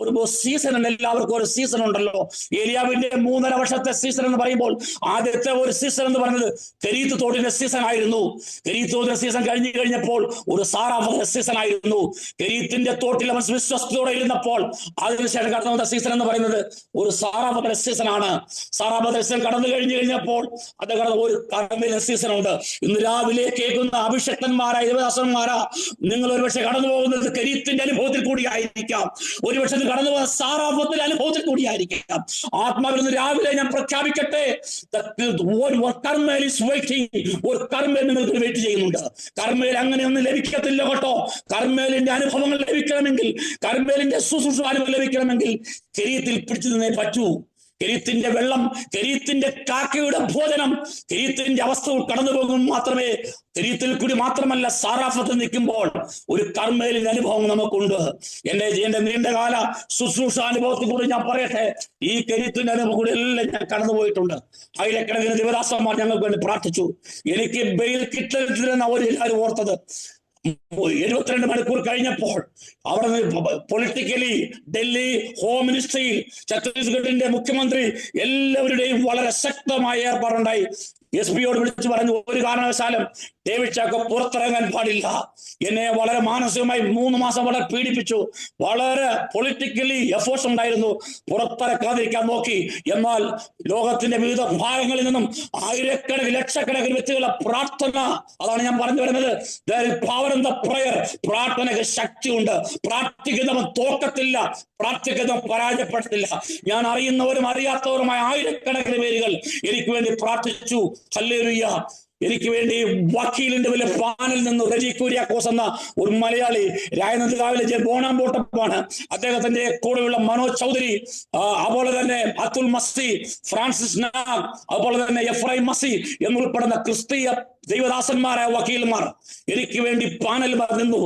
ഒരു സീസൺ. എല്ലാവർക്കും ഒരു സീസൺ ഉണ്ടല്ലോ. ഏലിയാവിന്റെ 3.5 വർഷത്തെ സീസൺ എന്ന് പറയുമ്പോൾ ആദ്യത്തെ ഒരു സീസൺ എന്ന് പറയുന്നത് കെരീത്ത് തോടിന്റെ സീസൺ ആയിരുന്നു. കെരീത്ത് തോടിന്റെ സീസൺ കഴിഞ്ഞപ്പോൾ ഒരു സാറാഫത്തിന്റെ സീസൺ ആയിരുന്നു. കെരീത്തിന്റെ തോട്ടിൽ അവൻ വിശ്വസ്തയോടെ ഇരുന്നപ്പോൾ അതിനുശേഷം കടന്നു വന്ന സീസൺ എന്ന് പറയുന്നത് ഒരു സാറാഫത്തിന്റെ സീസൺ ആണ്. സാറാഫത്തിന്റെ സീസൺ കടന്നു കഴിഞ്ഞപ്പോൾ അത് കടന്ന ഒരു കർമ്മേലിന്റെ സീസൺ ഉണ്ട്. ഇന്ന് രാവിലെ കേൾക്കുന്ന അഭിഷക്തന്മാരായ ദേവദാസന്മാരാ, നിങ്ങൾ ഒരുപക്ഷെ കടന്നു പോകുന്നത് കെരീത്തിന്റെ അനുഭവത്തിൽ കൂടി ആയിരിക്കാം. ഒരുപക്ഷെ കടന്നു പോകുന്ന സാറാഫത്തിന്റെ അനുഭവത്തിൽ കൂടി ആയിരിക്കാം. ആത്മാവിൽ നിന്ന് രാവിലെ ഞാൻ പ്രഖ്യാപിക്കട്ടെ, ഒരു കർമ്മേൽ നിങ്ങൾക്ക് വെയിറ്റ് ചെയ്യുന്നുണ്ട്. കർമ്മേൽ അങ്ങനെയൊന്നും ലഭിക്കത്തില്ല കേട്ടോ. കർമ്മേലിന്റെ അനുഭവങ്ങൾ ലഭിക്കണമെങ്കിൽ, കർമ്മേലിന്റെ ശുശ്രൂഷ ലഭിക്കണമെങ്കിൽ കെരീത്തിൽ പിടിച്ചു നിന്നേ പറ്റൂ. കെരീത്തിന്റെ വെള്ളം, കെരീത്തിന്റെ കാക്കയുടെ ഭോജനം, കെരീത്തിന്റെ അവസ്ഥ കടന്നു പോകും മാത്രമേ. കെരീത്തിൽ കൂടി മാത്രമല്ല, സാറാഫത്ത് നിൽക്കുമ്പോൾ ഒരു കർമ്മേലിന്റെ അനുഭവം നമുക്കുണ്ട്. എന്റെ നീണ്ടകാല ശുശ്രൂഷാനുഭവത്തിൽ കൂടി ഞാൻ പറയട്ടെ, ഈ കെരീത്തിന്റെ അനുഭവം കൂടി എല്ലാം ഞാൻ കടന്നുപോയിട്ടുണ്ട്. ആയിരക്കണക്കിന് ദേവദാസന്മാർ ഞങ്ങൾക്ക് വേണ്ടി പ്രാർത്ഥിച്ചു. എനിക്ക് ബെയിൽ കിട്ടലെന്ന് അവരെല്ലാവരും ഓർത്തത് 72 മണിക്കൂർ കഴിഞ്ഞപ്പോൾ അവിടെ പൊളിറ്റിക്കലി ഡൽഹി ഹോം മിനിസ്ട്രിയിൽ ഛത്തീസ്ഗഡിന്റെ മുഖ്യമന്ത്രി എല്ലാവരുടെയും വളരെ ശക്തമായ ഏർപ്പാടുണ്ടായി. SP-യോട് വിളിച്ചു പറഞ്ഞു, ഒരു കാരണവശാലും ഡേവിഡ് ചാക്കോ പുറത്തിറങ്ങാൻ പാടില്ല. എന്നെ വളരെ മാനസികമായി 3 മാസം വളരെ പീഡിപ്പിച്ചു. വളരെ പൊളിറ്റിക്കലി എഫേർട്സ് ഉണ്ടായിരുന്നു, പുറത്തിറക്കാതിരിക്കാൻ നോക്കി. എന്നാൽ ലോകത്തിന്റെ വിവിധ ഭാഗങ്ങളിൽ നിന്നും ആയിരക്കണക്കിന് ലക്ഷക്കണക്കിന് വ്യക്തികളുടെ പ്രാർത്ഥന, അതാണ് ഞാൻ പറഞ്ഞു വരുന്നത്. Power in the prayer. പ്രാർത്ഥനയ്ക്ക് ശക്തിയുണ്ട്. പ്രാർത്ഥിക്കുന്നവൻ തോക്കത്തില്ല, പ്രാർത്ഥിക്കുന്നവൻ പരാജയപ്പെടത്തില്ല. ഞാൻ അറിയുന്നവരും അറിയാത്തവരുമായ ആയിരക്കണക്കിന് പേരുകൾ എനിക്ക് വേണ്ടി പ്രാർത്ഥിച്ചു. ഹല്ലേലൂയ. എനിക്ക് വേണ്ടി വക്കീലിന്റെ വലിയ പാനിൽ നിന്ന് റജി കുര്യാക്കോസ് എന്ന ഒരു മലയാളി, രായനന്ദകാവിലെ ബോണാമ്പോട്ടപ്പാണ്, അദ്ദേഹത്തിന്റെ കൂടെയുള്ള മനോജ് ചൗധരി, അതുപോലെ തന്നെ അതുൽ മസി, ഫ്രാൻസിസ് നാഗ്, അതുപോലെ തന്നെ എഫ്രൈം മസി എന്നുൾപ്പെടുന്ന ക്രിസ്തീയ ദൈവദാസന്മാരായ വക്കീൽമാർ എനിക്ക് വേണ്ടി പാനൽ നിന്നു.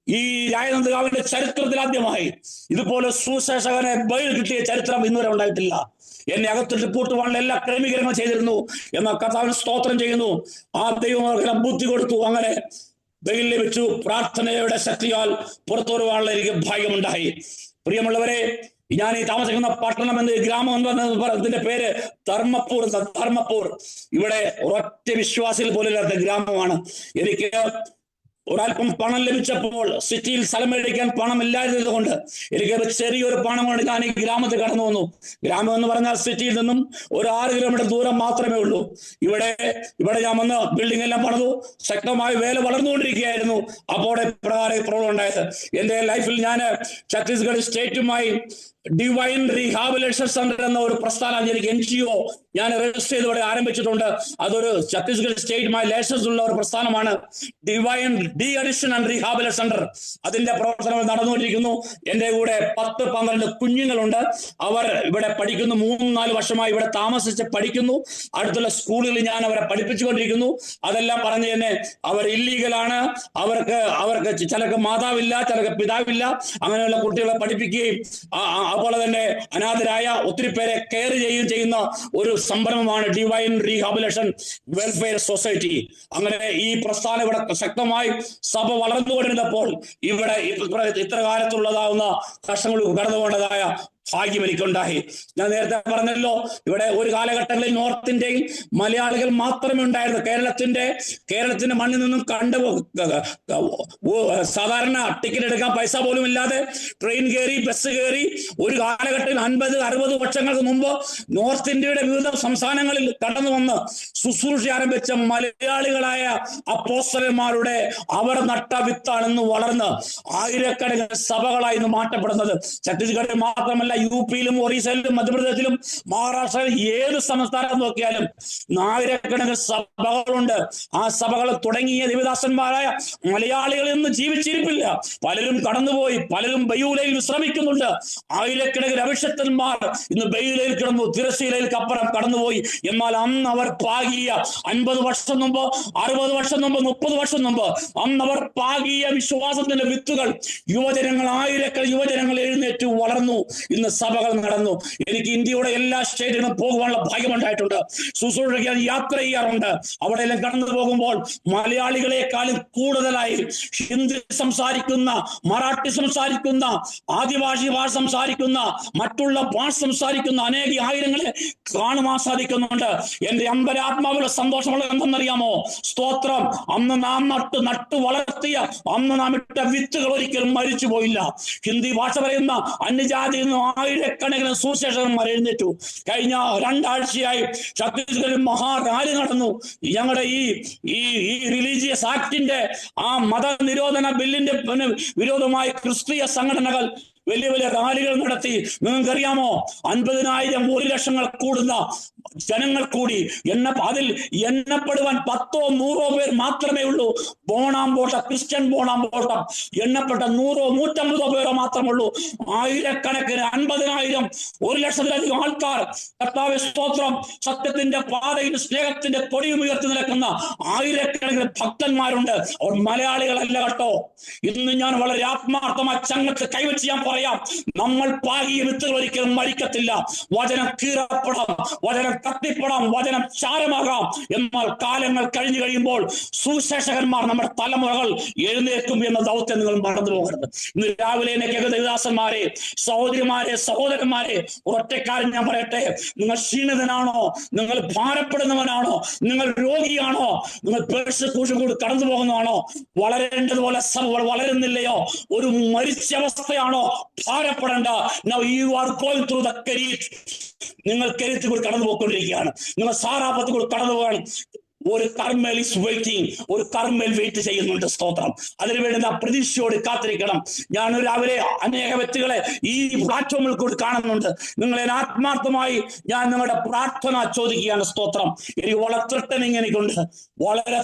ഈ രായനന്ദകാവിന്റെ ചരിത്രത്തിൽ ആദ്യമായി ഇതുപോലെ സുശേഷകനെ ബൈൽ കിട്ടിയ ചരിത്രം ഇന്നുവരെ ഉണ്ടായിട്ടില്ല. എന്നെ അകത്തിട്ട് പൂട്ടുവാനുള്ള എല്ലാ ക്രമീകരണങ്ങളും ചെയ്തിരുന്നു. എന്നാൽ കർത്താവിന് സ്തോത്രം ചെയ്യുന്നു, ആ ദൈവം ബുദ്ധി കൊടുത്തു. അങ്ങനെ ബൈൽ ലഭിച്ചു. പ്രാർത്ഥനയുടെ ശക്തിയാൽ പുറത്തു വരുവാനുള്ള എനിക്ക് ഭാഗ്യമുണ്ടായി. പ്രിയമുള്ളവരെ, ഞാൻ ഈ താമസിക്കുന്ന പട്ടണം എന്ന് ഗ്രാമം എന്നതിന്റെ പേര് ധർമ്മപൂർ. ധർമ്മപൂർ ഇവിടെ ഒരൊറ്റ വിശ്വാസികൾ പോലും ഗ്രാമമാണ്. എനിക്ക് ഒരല്പം പണം ലഭിച്ചപ്പോൾ സിറ്റിയിൽ സ്ഥലം മേടിക്കാൻ പണം ഇല്ലായിരുന്നത് കൊണ്ട് എനിക്ക് ചെറിയൊരു പണം കൊണ്ട് ഞാൻ ഈ ഗ്രാമത്തിൽ കടന്നു വന്നു. ഗ്രാമം എന്ന് പറഞ്ഞാൽ സിറ്റിയിൽ നിന്നും ഒരു 6 കിലോമീറ്റർ ദൂരം മാത്രമേ ഉള്ളൂ. ഇവിടെ ഞാൻ വന്ന് ബിൽഡിംഗ് എല്ലാം പണിതു. ശക്തമായി വേല വളർന്നുകൊണ്ടിരിക്കുകയായിരുന്നു. അപ്പോൾ പ്രകാരം പ്രോബ്ലം ഉണ്ടായത്. എന്റെ ലൈഫിൽ ഞാൻ ഛത്തീസ്ഗഡ് സ്റ്റേറ്റുമായി ഡിവൈൻ റീഹാബിലേഷൻ സെന്റർ എന്ന ഒരു പ്രസ്ഥാനം എനിക്ക് NGO ഞാൻ രജിസ്റ്റർ ചെയ്ത് ഇവിടെ ആരംഭിച്ചിട്ടുണ്ട്. അതൊരു ഛത്തീസ്ഗഡ് സ്റ്റേറ്റുമായി ലൈസൻസ് ഉള്ള ഒരു പ്രസ്ഥാനമാണ്. Divine de addiction and rehabilitation centre. അതിന്റെ പ്രവർത്തനങ്ങൾ നടന്നുകൊണ്ടിരിക്കുന്നു. എന്റെ കൂടെ 10-12 കുഞ്ഞുങ്ങളുണ്ട്. അവർ ഇവിടെ പഠിക്കുന്നു. 3-4 വർഷമായി ഇവിടെ താമസിച്ച് പഠിക്കുന്നു. അടുത്തുള്ള സ്കൂളുകളിൽ ഞാൻ അവരെ പഠിപ്പിച്ചുകൊണ്ടിരിക്കുന്നു. അതെല്ലാം പറഞ്ഞു തന്നെ അവർ ഇല്ലീഗലാണ്. അവർക്ക് ചിലർക്ക് മാതാവില്ല, ചിലർക്ക് പിതാവില്ല. അങ്ങനെയുള്ള കുട്ടികളെ പഠിപ്പിക്കുകയും അതുപോലെ തന്നെ അനാഥരായ ഒത്തിരി പേരെ കെയർ ചെയ്യുന്ന ഒരു സംരംഭമാണ് ഡിവൈൻ റീഹാബിലേഷൻ വെൽഫെയർ സൊസൈറ്റി. അങ്ങനെ ഈ പ്രസ്ഥാനം ഇവിടെ ശക്തമായി സഭ വളർന്നുകൊണ്ടിരുന്നപ്പോൾ ഇവിടെ ഇത്ര കാലത്തുള്ളതാവുന്ന കഷ്ടങ്ങൾ കടന്നു പോകേണ്ടതായ ഭാഗ്യം എനിക്കുണ്ടായി. ഞാൻ നേരത്തെ പറഞ്ഞല്ലോ, ഇവിടെ ഒരു കാലഘട്ടങ്ങളിൽ നോർത്ത് ഇന്ത്യയിൽ മലയാളികൾ മാത്രമേ ഉണ്ടായിരുന്നു. കേരളത്തിന്റെ മണ്ണിൽ നിന്നും സാധാരണ ടിക്കറ്റ് എടുക്കാൻ പൈസ പോലും ഇല്ലാതെ ട്രെയിൻ കയറി, ബസ് കയറി ഒരു കാലഘട്ടത്തിൽ 50-60 വർഷങ്ങൾക്ക് മുമ്പ് നോർത്ത് ഇന്ത്യയുടെ വിവിധ സംസ്ഥാനങ്ങളിൽ കടന്നു വന്ന് ശുശ്രൂഷ ആരംഭിച്ച മലയാളികളായ അപ്പോസ്തലന്മാരുടെ അവർ നട്ട വിത്താണെന്ന് വളർന്ന് ആയിരക്കണക്കിന് സഭകളായി ഇന്ന് മാറ്റപ്പെടുന്നത്. ഛത്തീസ്ഗഡിൽ മാത്രമല്ല, UP-യിലും ഒറീസയിലും മധ്യപ്രദേശിലും മഹാരാഷ്ട്രയിലും ഏത് സംസ്ഥാനം നോക്കിയാലും ആയിരക്കണക്കിന് സഭകളുണ്ട്. ആ സഭകൾ തുടങ്ങിയ ദേവദാസന്മാരായ മലയാളികളിൽ നിന്ന് ജീവിച്ചിരിപ്പില്ല. പലരും കടന്നുപോയി, പലരും ബൈയൂലയിൽ വിശ്രമിക്കുന്നുണ്ട്. ആയിരക്കണക്കിന് അഭിഷക്തന്മാർ ഇന്ന് ബൈയൂലയിൽ കിടന്നു, തിരശ്ശീലയിലേക്ക് അപ്പുറം കടന്നുപോയി. എന്നാൽ അന്ന് അവർ പാകിയ 50 വർഷം മുമ്പ്, 60 വർഷം മുമ്പ്, 30 വർഷം മുമ്പ് അന്ന് അവർ പാകിയ വിശ്വാസത്തിന്റെ വിത്തുകൾ ആയിരക്കണക്കിന് യുവജനങ്ങൾ എഴുന്നേറ്റ് വളർന്നു. ഇന്ന് സഭകൾ നടന്നു. എനിക്ക് ഇന്ത്യയുടെ എല്ലാ സ്റ്റേറ്റിലും പോകുവാനുള്ള ഭാഗ്യമുണ്ടായിട്ടുണ്ട്. ശുശ്രൂഷയ്ക്ക് യാത്ര ചെയ്യാറുണ്ട്. അവിടെയെല്ലാം കടന്നു പോകുമ്പോൾ മലയാളികളെക്കാളും കൂടുതലായി ഹിന്ദി സംസാരിക്കുന്ന, മറാഠി സംസാരിക്കുന്ന, ആദിവാസി ഭാഷ സംസാരിക്കുന്ന, മറ്റുള്ള ഭാഷ സംസാരിക്കുന്ന അനേക ആയിരങ്ങളെ കാണുവാൻ സാധിക്കുന്നുണ്ട്. എന്റെ അമ്പരാത്മാവുള്ള സന്തോഷമുള്ളത് എന്തെന്നറിയാമോ? സ്തോത്രം. അന്ന് നാം നട്ടു വളർത്തിയ, അന്ന് നാം ഇട്ട വിത്തുകൾ ഒരിക്കലും മരിച്ചു പോയില്ല. ഹിന്ദി ഭാഷ പറയുന്ന അന്യജാതിയിൽ നിന്ന് ആയിരക്കണക്കിന് സുശേഷകന്മാർ എഴുന്നേറ്റു. കഴിഞ്ഞ 2 ആഴ്ചയായി ഛത്തീസ്ഗഡിൽ മഹാറാലി നടന്നു. ഞങ്ങളുടെ ഈ റിലീജിയസ് ആക്ടിന്റെ, ആ മതനിരോധന ബില്ലിന്റെ വിരോധമായി ക്രിസ്തീയ സംഘടനകൾ വലിയ വലിയ റാലികൾ നടത്തി. നിങ്ങൾക്കറിയാമോ, 50,000 1 ലക്ഷങ്ങൾ കൂടുന്ന ജനങ്ങൾ കൂടി അതിൽ എണ്ണപ്പെടുവാൻ 10-100 പേർ മാത്രമേ ഉള്ളൂ. ക്രിസ്ത്യൻ ബോണാമ്പോട്ടം എണ്ണപ്പെട്ട 100-150 പേരോ മാത്രമുള്ളൂ. ആയിരക്കണക്കിന് 50,000 1 ലക്ഷത്തിലധികം ആൾക്കാർ കർത്താവേ സ്തോത്രം സത്യത്തിന്റെ പാതയിൽ സ്നേഹത്തിന്റെ കൊടിയും ഉയർത്തി നിൽക്കുന്ന ആയിരക്കണക്കിന് ഭക്തന്മാരുണ്ട്. അവർ മലയാളികളല്ല കേട്ടോ. ഇന്ന് ഞാൻ വളരെ ആത്മാർത്ഥമായി ചങ്ങത്ത് കൈവച്ച് ഞാൻ പറയാം, നമ്മൾ പാകിയ വിത്തുകൾ ഒരിക്കലും മരിക്കത്തില്ല. വചനം കീറപ്പെടാം, വചനം കത്തിപ്പെടാം, വചനം ചാരമാകാം. എന്നാൽ കാലങ്ങൾ കഴിഞ്ഞു കഴിയുമ്പോൾ സുശേഷകന്മാർ, നമ്മുടെ തലമുറകൾ എഴുന്നേൽക്കും എന്ന ദൗത്യം നിങ്ങൾ മറന്നു പോകരുത്. ഇന്ന് രാവിലെ ദേവദാസന്മാരെ, സഹോദരിമാരെ, സഹോദരന്മാരെ, ഒറ്റക്കാരൻ ഞാൻ പറയട്ടെ, നിങ്ങൾ ക്ഷീണിതനാണോ? നിങ്ങൾ ഭാരപ്പെടുന്നവനാണോ? നിങ്ങൾ രോഗിയാണോ? നിങ്ങൾ പെർസിക്യൂഷൻ കൂടി കടന്നു പോകുന്നതാണോ? വളരേണ്ടതുപോലെ സഭ വളരുന്നില്ലയോ? ഒരു മരിച്ച അവസ്ഥയാണോ? ഭാരപ്പെടേണ്ട. Now you are going through the Kerit. നിങ്ങൾ കെരീത്തിൽ കൂടി കടന്നു പോയിക്കൊണ്ടിരിക്കുകയാണ്. നിങ്ങൾ സാറാപത്തിൽ കൂടി കടന്നു പോകണം. ഒരു കർമ്മേൽ ഈസ് വെയിറ്റിംഗ്, ഒരു കർമ്മേൽ വെയിറ്റ് ചെയ്യുന്നുണ്ട്. സ്തോത്രം. അതിനുവേണ്ടി നാം പ്രതീക്ഷയോട് കാത്തിരിക്കണം. ഞാൻ രാവിലെ അനേക വ്യക്തികളെ ഈ പ്ലാറ്റ്ഫോമിൽ കൂടി കാണുന്നുണ്ട്. നിങ്ങളെ ആത്മാർത്ഥമായി ഞാൻ നിങ്ങളുടെ പ്രാർത്ഥന ചോദിക്കുകയാണ്. സ്തോത്രം. എനിക്ക് വളരെ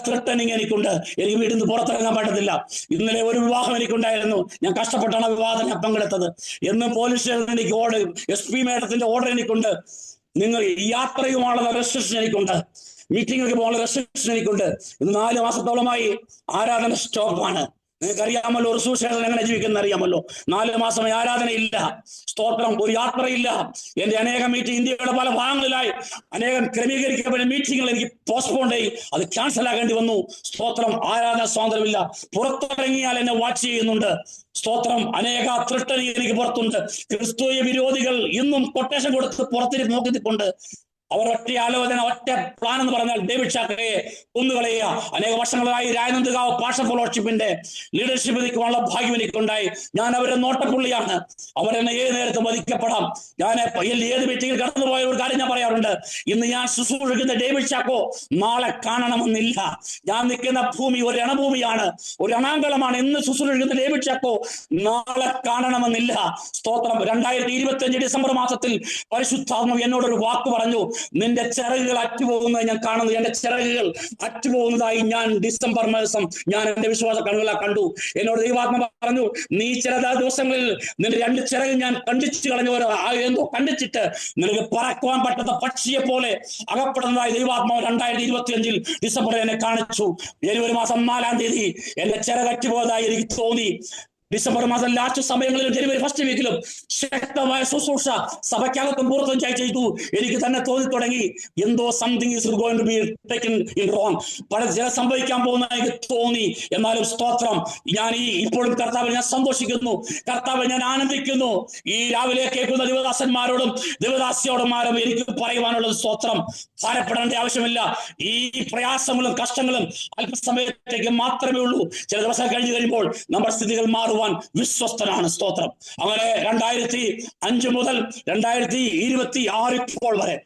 ത്രെട്ടനിങ് എനിക്കുണ്ട്. എനിക്ക് വീട്ടിൽ നിന്ന് പുറത്തിറങ്ങാൻ പറ്റത്തില്ല. ഇന്നലെ ഒരു വിവാഹം എനിക്കുണ്ടായിരുന്നു. ഞാൻ കഷ്ടപ്പെട്ടാണ് വിവാഹം ഞാൻ പങ്കെടുത്തത്. എന്നും പോലീസ് സ്റ്റേഷൻ എനിക്ക് ഓർഡർ, SP മേഡത്തിന്റെ ഓർഡർ എനിക്കുണ്ട്. നിങ്ങൾ യാത്രയുമായുള്ള റെസ്ട്രിക്ഷൻ എനിക്കുണ്ട്. മീറ്റിംഗൊക്കെ പോകാനുള്ള റെസ്ട്രിക്ഷൻ എനിക്കുണ്ട്. ഇന്ന് 4 മാസത്തോളമായി ആരാധന സ്റ്റോപ്പാണ്. നിങ്ങൾക്കറിയാമല്ലോ, ഒരു സുശേഷൻ എങ്ങനെ ജീവിക്കുന്ന അറിയാമല്ലോ. 4 മാസമായി ആരാധനയില്ല. സ്തോത്രം. ഒരു യാത്രയില്ല. എന്റെ അനേക മീറ്റിംഗ്, ഇന്ത്യയുടെ പല ഭാഗങ്ങളിലായി അനേകം ക്രമീകരിക്കപ്പെട്ട മീറ്റിങ്ങുകൾ എനിക്ക് പോസ്റ്റ്പോൺ ചെയ്ത് അത് ക്യാൻസൽ ആകേണ്ടി വന്നു. സ്തോത്രം. ആരാധന സ്വാതന്ത്ര്യമില്ല. പുറത്തിറങ്ങിയാൽ എന്നെ വാച്ച് ചെയ്യുന്നുണ്ട്. സ്തോത്രം. അനേക ത്രിട്ടനി എനിക്ക് പുറത്തുണ്ട്. ക്രിസ്തീയ വിരോധികൾ ഇന്നും കൊട്ടേഷൻ കൊടുത്ത് പുറത്തിരിച്ച് നോക്കിക്കൊണ്ട് അവർ ഒറ്റ ആലോചന, ഒറ്റ പ്ലാൻ എന്ന് പറഞ്ഞാൽ ഡേവിഡ് ഷാക്കയെ കൊന്നുകളയുക. അനേക വർഷങ്ങളായി രായനന്ദകാവ് പാഷ ഫെലോഷിപ്പിന്റെ ലീഡർഷിപ്പ് നിൽക്കുവാനുള്ള ഭാഗ്യം എനിക്കുണ്ടായി. ഞാൻ അവരുടെ നോട്ടപ്പുള്ളിയാണ്. അവരെന്നെ ഏത് നേരത്തും വധിക്കപ്പെടാം. ഞാൻ ഏത് മീറ്റിംഗിൽ കടന്നുപോയ ഒരു കാര്യം ഞാൻ പറയാറുണ്ട്. ഇന്ന് ഞാൻ ശുശ്രൂഷിക്കുന്ന ഡേവിഡ് ഷാക്കോ നാളെ കാണണമെന്നില്ല. ഞാൻ നിൽക്കുന്ന ഭൂമി ഒരു രണഭൂമിയാണ്, ഒരു രണാങ്കണമാണ്. ഇന്ന് ശുശ്രൂഷിക്കുന്ന ഡേവിഡ് ഷാക്കോ നാളെ കാണണമെന്നില്ല. സ്തോത്രം. 2025 ഡിസംബർ മാസത്തിൽ പരിശുദ്ധാത്മാവ് എന്നോടൊരു വാക്ക് പറഞ്ഞു, നിന്റെ ചിറകുകൾ അറ്റുപോകുന്നത് ഞാൻ കാണുന്നു. എന്റെ ചിറകുകൾ അറ്റുപോകുന്നതായി ഞാൻ ഡിസംബർ മാസം ഞാൻ എന്റെ വിശ്വാസ കണ്ണുകളെ കണ്ടു. എന്നോട് ദൈവാത്മാവ് പറഞ്ഞു, നീ ചില ദിവസങ്ങളിൽ നിന്റെ 2 ചിറക് ഞാൻ കണ്ടിച്ചു കളഞ്ഞവരോ എന്തോ കണ്ടിച്ചിട്ട് നിനക്ക് പറക്കുവാൻ പറ്റാത്ത പക്ഷിയെ പോലെ അകപ്പെടുന്നതായി ദൈവാത്മാവ് 2025 ഡിസംബറിൽ എന്നെ കാണിച്ചു. ജനുവരി മാസം 4-ാം തീയതി എന്റെ ചിറക് അറ്റുപോയതായി എനിക്ക് തോന്നി. ഡിസംബർ മാസം ലാസ്റ്റ് സമയങ്ങളിലും ജനുവരി ഫസ്റ്റ് വീക്കിലും ശക്തമായ ശുശ്രൂഷ സഭയ്ക്കകത്തും പുറത്തും ചെയ്തു. എനിക്ക് തന്നെ തോന്നി തുടങ്ങി, എന്തോ something is going to be taken in wrong, പല ചില സംഭവിക്കാൻ പോകുന്ന എനിക്ക് തോന്നി. എന്നാലും സ്തോത്രം, ഞാൻ ഇപ്പോഴും കർത്താവിൽ ഞാൻ സന്തോഷിക്കുന്നു, കർത്താവിൽ ഞാൻ ആനന്ദിക്കുന്നു. ഈ രാവിലെ കേൾക്കുന്ന ദേവദാസന്മാരോടും ദേവദാസിയോടുമാരും എനിക്ക് പറയുവാനുള്ളത്, സ്തോത്രം, ഭാരപ്പെടേണ്ട ആവശ്യമില്ല. ഈ പ്രയാസങ്ങളും കഷ്ടങ്ങളും അല്പസമയത്തേക്ക് മാത്രമേ ഉള്ളൂ. ചില ദിവസം കഴിഞ്ഞു കഴിയുമ്പോൾ നമ്മുടെ സ്ഥിതികൾ മാറുവാൻ വിശ്വസ്തനാണ്. സ്തോത്രം. അങ്ങനെ 2005 മുതൽ 2026 ഇപ്പോൾ വരെ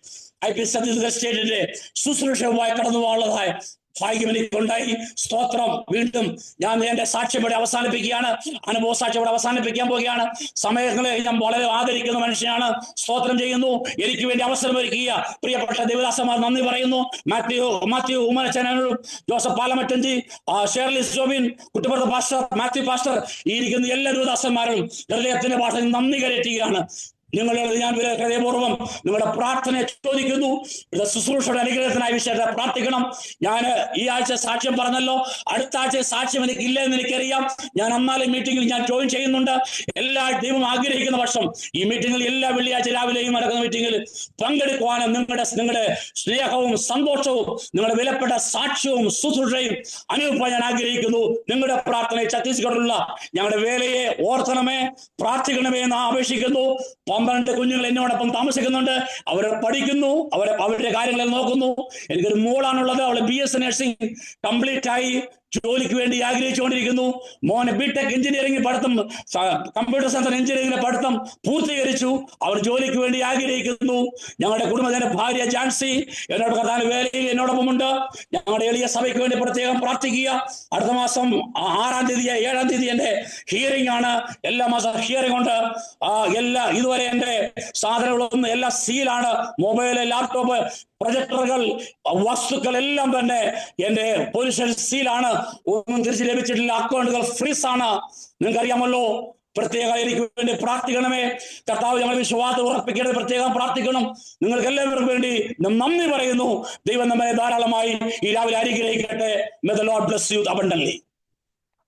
ഛത്തീസ്ഗഡ് സ്റ്റേറ്റിന്റെ ശുശ്രൂഷയുമായി കടന്നു പോകാനുള്ളതായ ഭാഗ്യം എനിക്കുണ്ടായി. സ്തോത്രം. വീണ്ടും ഞാൻ എന്റെ സാക്ഷ്യപ്പെടെ അവസാനിപ്പിക്കുകയാണ്, അനുഭവ സാക്ഷ്യപ്പെടെ അവസാനിപ്പിക്കാൻ പോവുകയാണ്. സമയങ്ങളെ ഞാൻ വളരെ ആദരിക്കുന്ന മനുഷ്യനാണ്. സ്തോത്രം ചെയ്യുന്നു. എനിക്ക് വേണ്ടി അവസരം ഒരുക്കിയ പ്രിയപ്പെട്ട ദേവദാസന്മാർ നന്ദി പറയുന്നു. മാത്യു ഉമ്മനച്ചനും, ജോസഫ് പാലമറ്റഞ്ചി, ഷേർലി ജോബിൻ, കുട്ടിപ്പുറത്ത് പാസ്റ്റർ, മാത്യു പാസ്റ്റർ, ഈ ഇരിക്കുന്ന എല്ലാ ദേവദാസന്മാരും ഹൃദയത്തിന്റെ ഭാഷയിൽ നന്ദി കരയറ്റുകയാണ്. നിങ്ങളോട് ഞാൻ ഹൃദയപൂർവ്വം നിങ്ങളുടെ പ്രാർത്ഥനയെ ചോദിക്കുന്നു. ശുശ്രൂഷയുടെ അനുഗ്രഹത്തിനായി വിശേഷ പ്രാർത്ഥിക്കണം. ഞാൻ ഈ ആഴ്ച സാക്ഷ്യം പറഞ്ഞല്ലോ, അടുത്ത ആഴ്ച സാക്ഷ്യം എനിക്കില്ല എന്ന് എനിക്കറിയാം. ഞാൻ അന്നാലും മീറ്റിംഗിൽ ഞാൻ ജോയിൻ ചെയ്യുന്നുണ്ട്. എല്ലാ ദൈവം ആഗ്രഹിക്കുന്ന പക്ഷം ഈ മീറ്റിംഗിൽ എല്ലാ വെള്ളിയാഴ്ച രാവിലെയും നടക്കുന്ന മീറ്റിംഗിൽ പങ്കെടുക്കുവാനും നിങ്ങളുടെ സ്നേഹവും സന്തോഷവും നിങ്ങളുടെ വിലപ്പെട്ട സാക്ഷ്യവും ശുശ്രൂഷയും അനുഭവിക്കാൻ ഞാൻ ആഗ്രഹിക്കുന്നു. നിങ്ങളുടെ പ്രാർത്ഥന ഛത്തീസ്ഗഡിലുള്ള ഞങ്ങളുടെ വേലയെ ഓർത്തണമേ, പ്രാർത്ഥിക്കണമേ എന്ന് അപേക്ഷിക്കുന്നു. 12 കുഞ്ഞുങ്ങൾ എന്നോടൊപ്പം താമസിക്കുന്നുണ്ട്. അവർ പഠിക്കുന്നു, അവരുടെ കാര്യങ്ങളെല്ലാം നോക്കുന്നു. എനിക്കൊരു മോളാണുള്ളത്. അവൾ BS നഴ്സിംഗ് കംപ്ലീറ്റ് ആയി ജോലിക്ക് വേണ്ടി ആഗ്രഹിച്ചുകൊണ്ടിരിക്കുന്നു. മോനെ ബിടെക് എഞ്ചിനീയറിംഗ് പഠിത്തം, കമ്പ്യൂട്ടർ സയൻസ് എഞ്ചിനീയറിംഗിന്റെ പഠിത്തം പൂർത്തീകരിച്ചു. അവർ ജോലിക്ക് വേണ്ടി ആഗ്രഹിക്കുന്നു. ഞങ്ങളുടെ കുടുംബത്തിന്റെ ഭാര്യ ജാൻസി എന്നോട് കർത്താവിന്റെ വേലയിൽ എന്നോടൊപ്പമുണ്ട്. ഞങ്ങളുടെ എളിയ സഭയ്ക്ക് വേണ്ടി പ്രത്യേകം പ്രാർത്ഥിക്കുക. അടുത്ത മാസം 6-ാം തീയതി 7-ാം തീയതി എന്റെ ഹിയറിംഗ് ആണ്. എല്ലാ മാസം ഹിയറിംഗ് ഉണ്ട്. ഇതുവരെ എന്റെ സാധനങ്ങളൊന്നും എല്ലാം സീലാണ്. മൊബൈല്, ലാപ്ടോപ്പ്, പ്രൊജക്ടറുകൾ, വസ്തുക്കൾ എല്ലാം തന്നെ എന്റെ പൊസിഷൻ സീലാണ്. ഒന്നും തിരിച്ചു ലഭിച്ചിട്ടില്ല. അക്കൗണ്ടുകൾ ഫ്രീസ് ആണ്. നിങ്ങൾക്കറിയാമല്ലോ. പ്രത്യേകം എനിക്ക് വേണ്ടി പ്രാർത്ഥിക്കണമേ. കർത്താവ് ഞങ്ങൾ വിശ്വാസം ഉറപ്പിക്കേണ്ടത് പ്രത്യേകം പ്രാർത്ഥിക്കണം. നിങ്ങൾക്ക് എല്ലാവർക്കും വേണ്ടി നന്ദി പറയുന്നു. ദൈവം നമ്മെ ധാരാളമായി ഈ രാവിലെ അനുഗ്രഹിക്കട്ടെ. May the Lord bless you abundantly.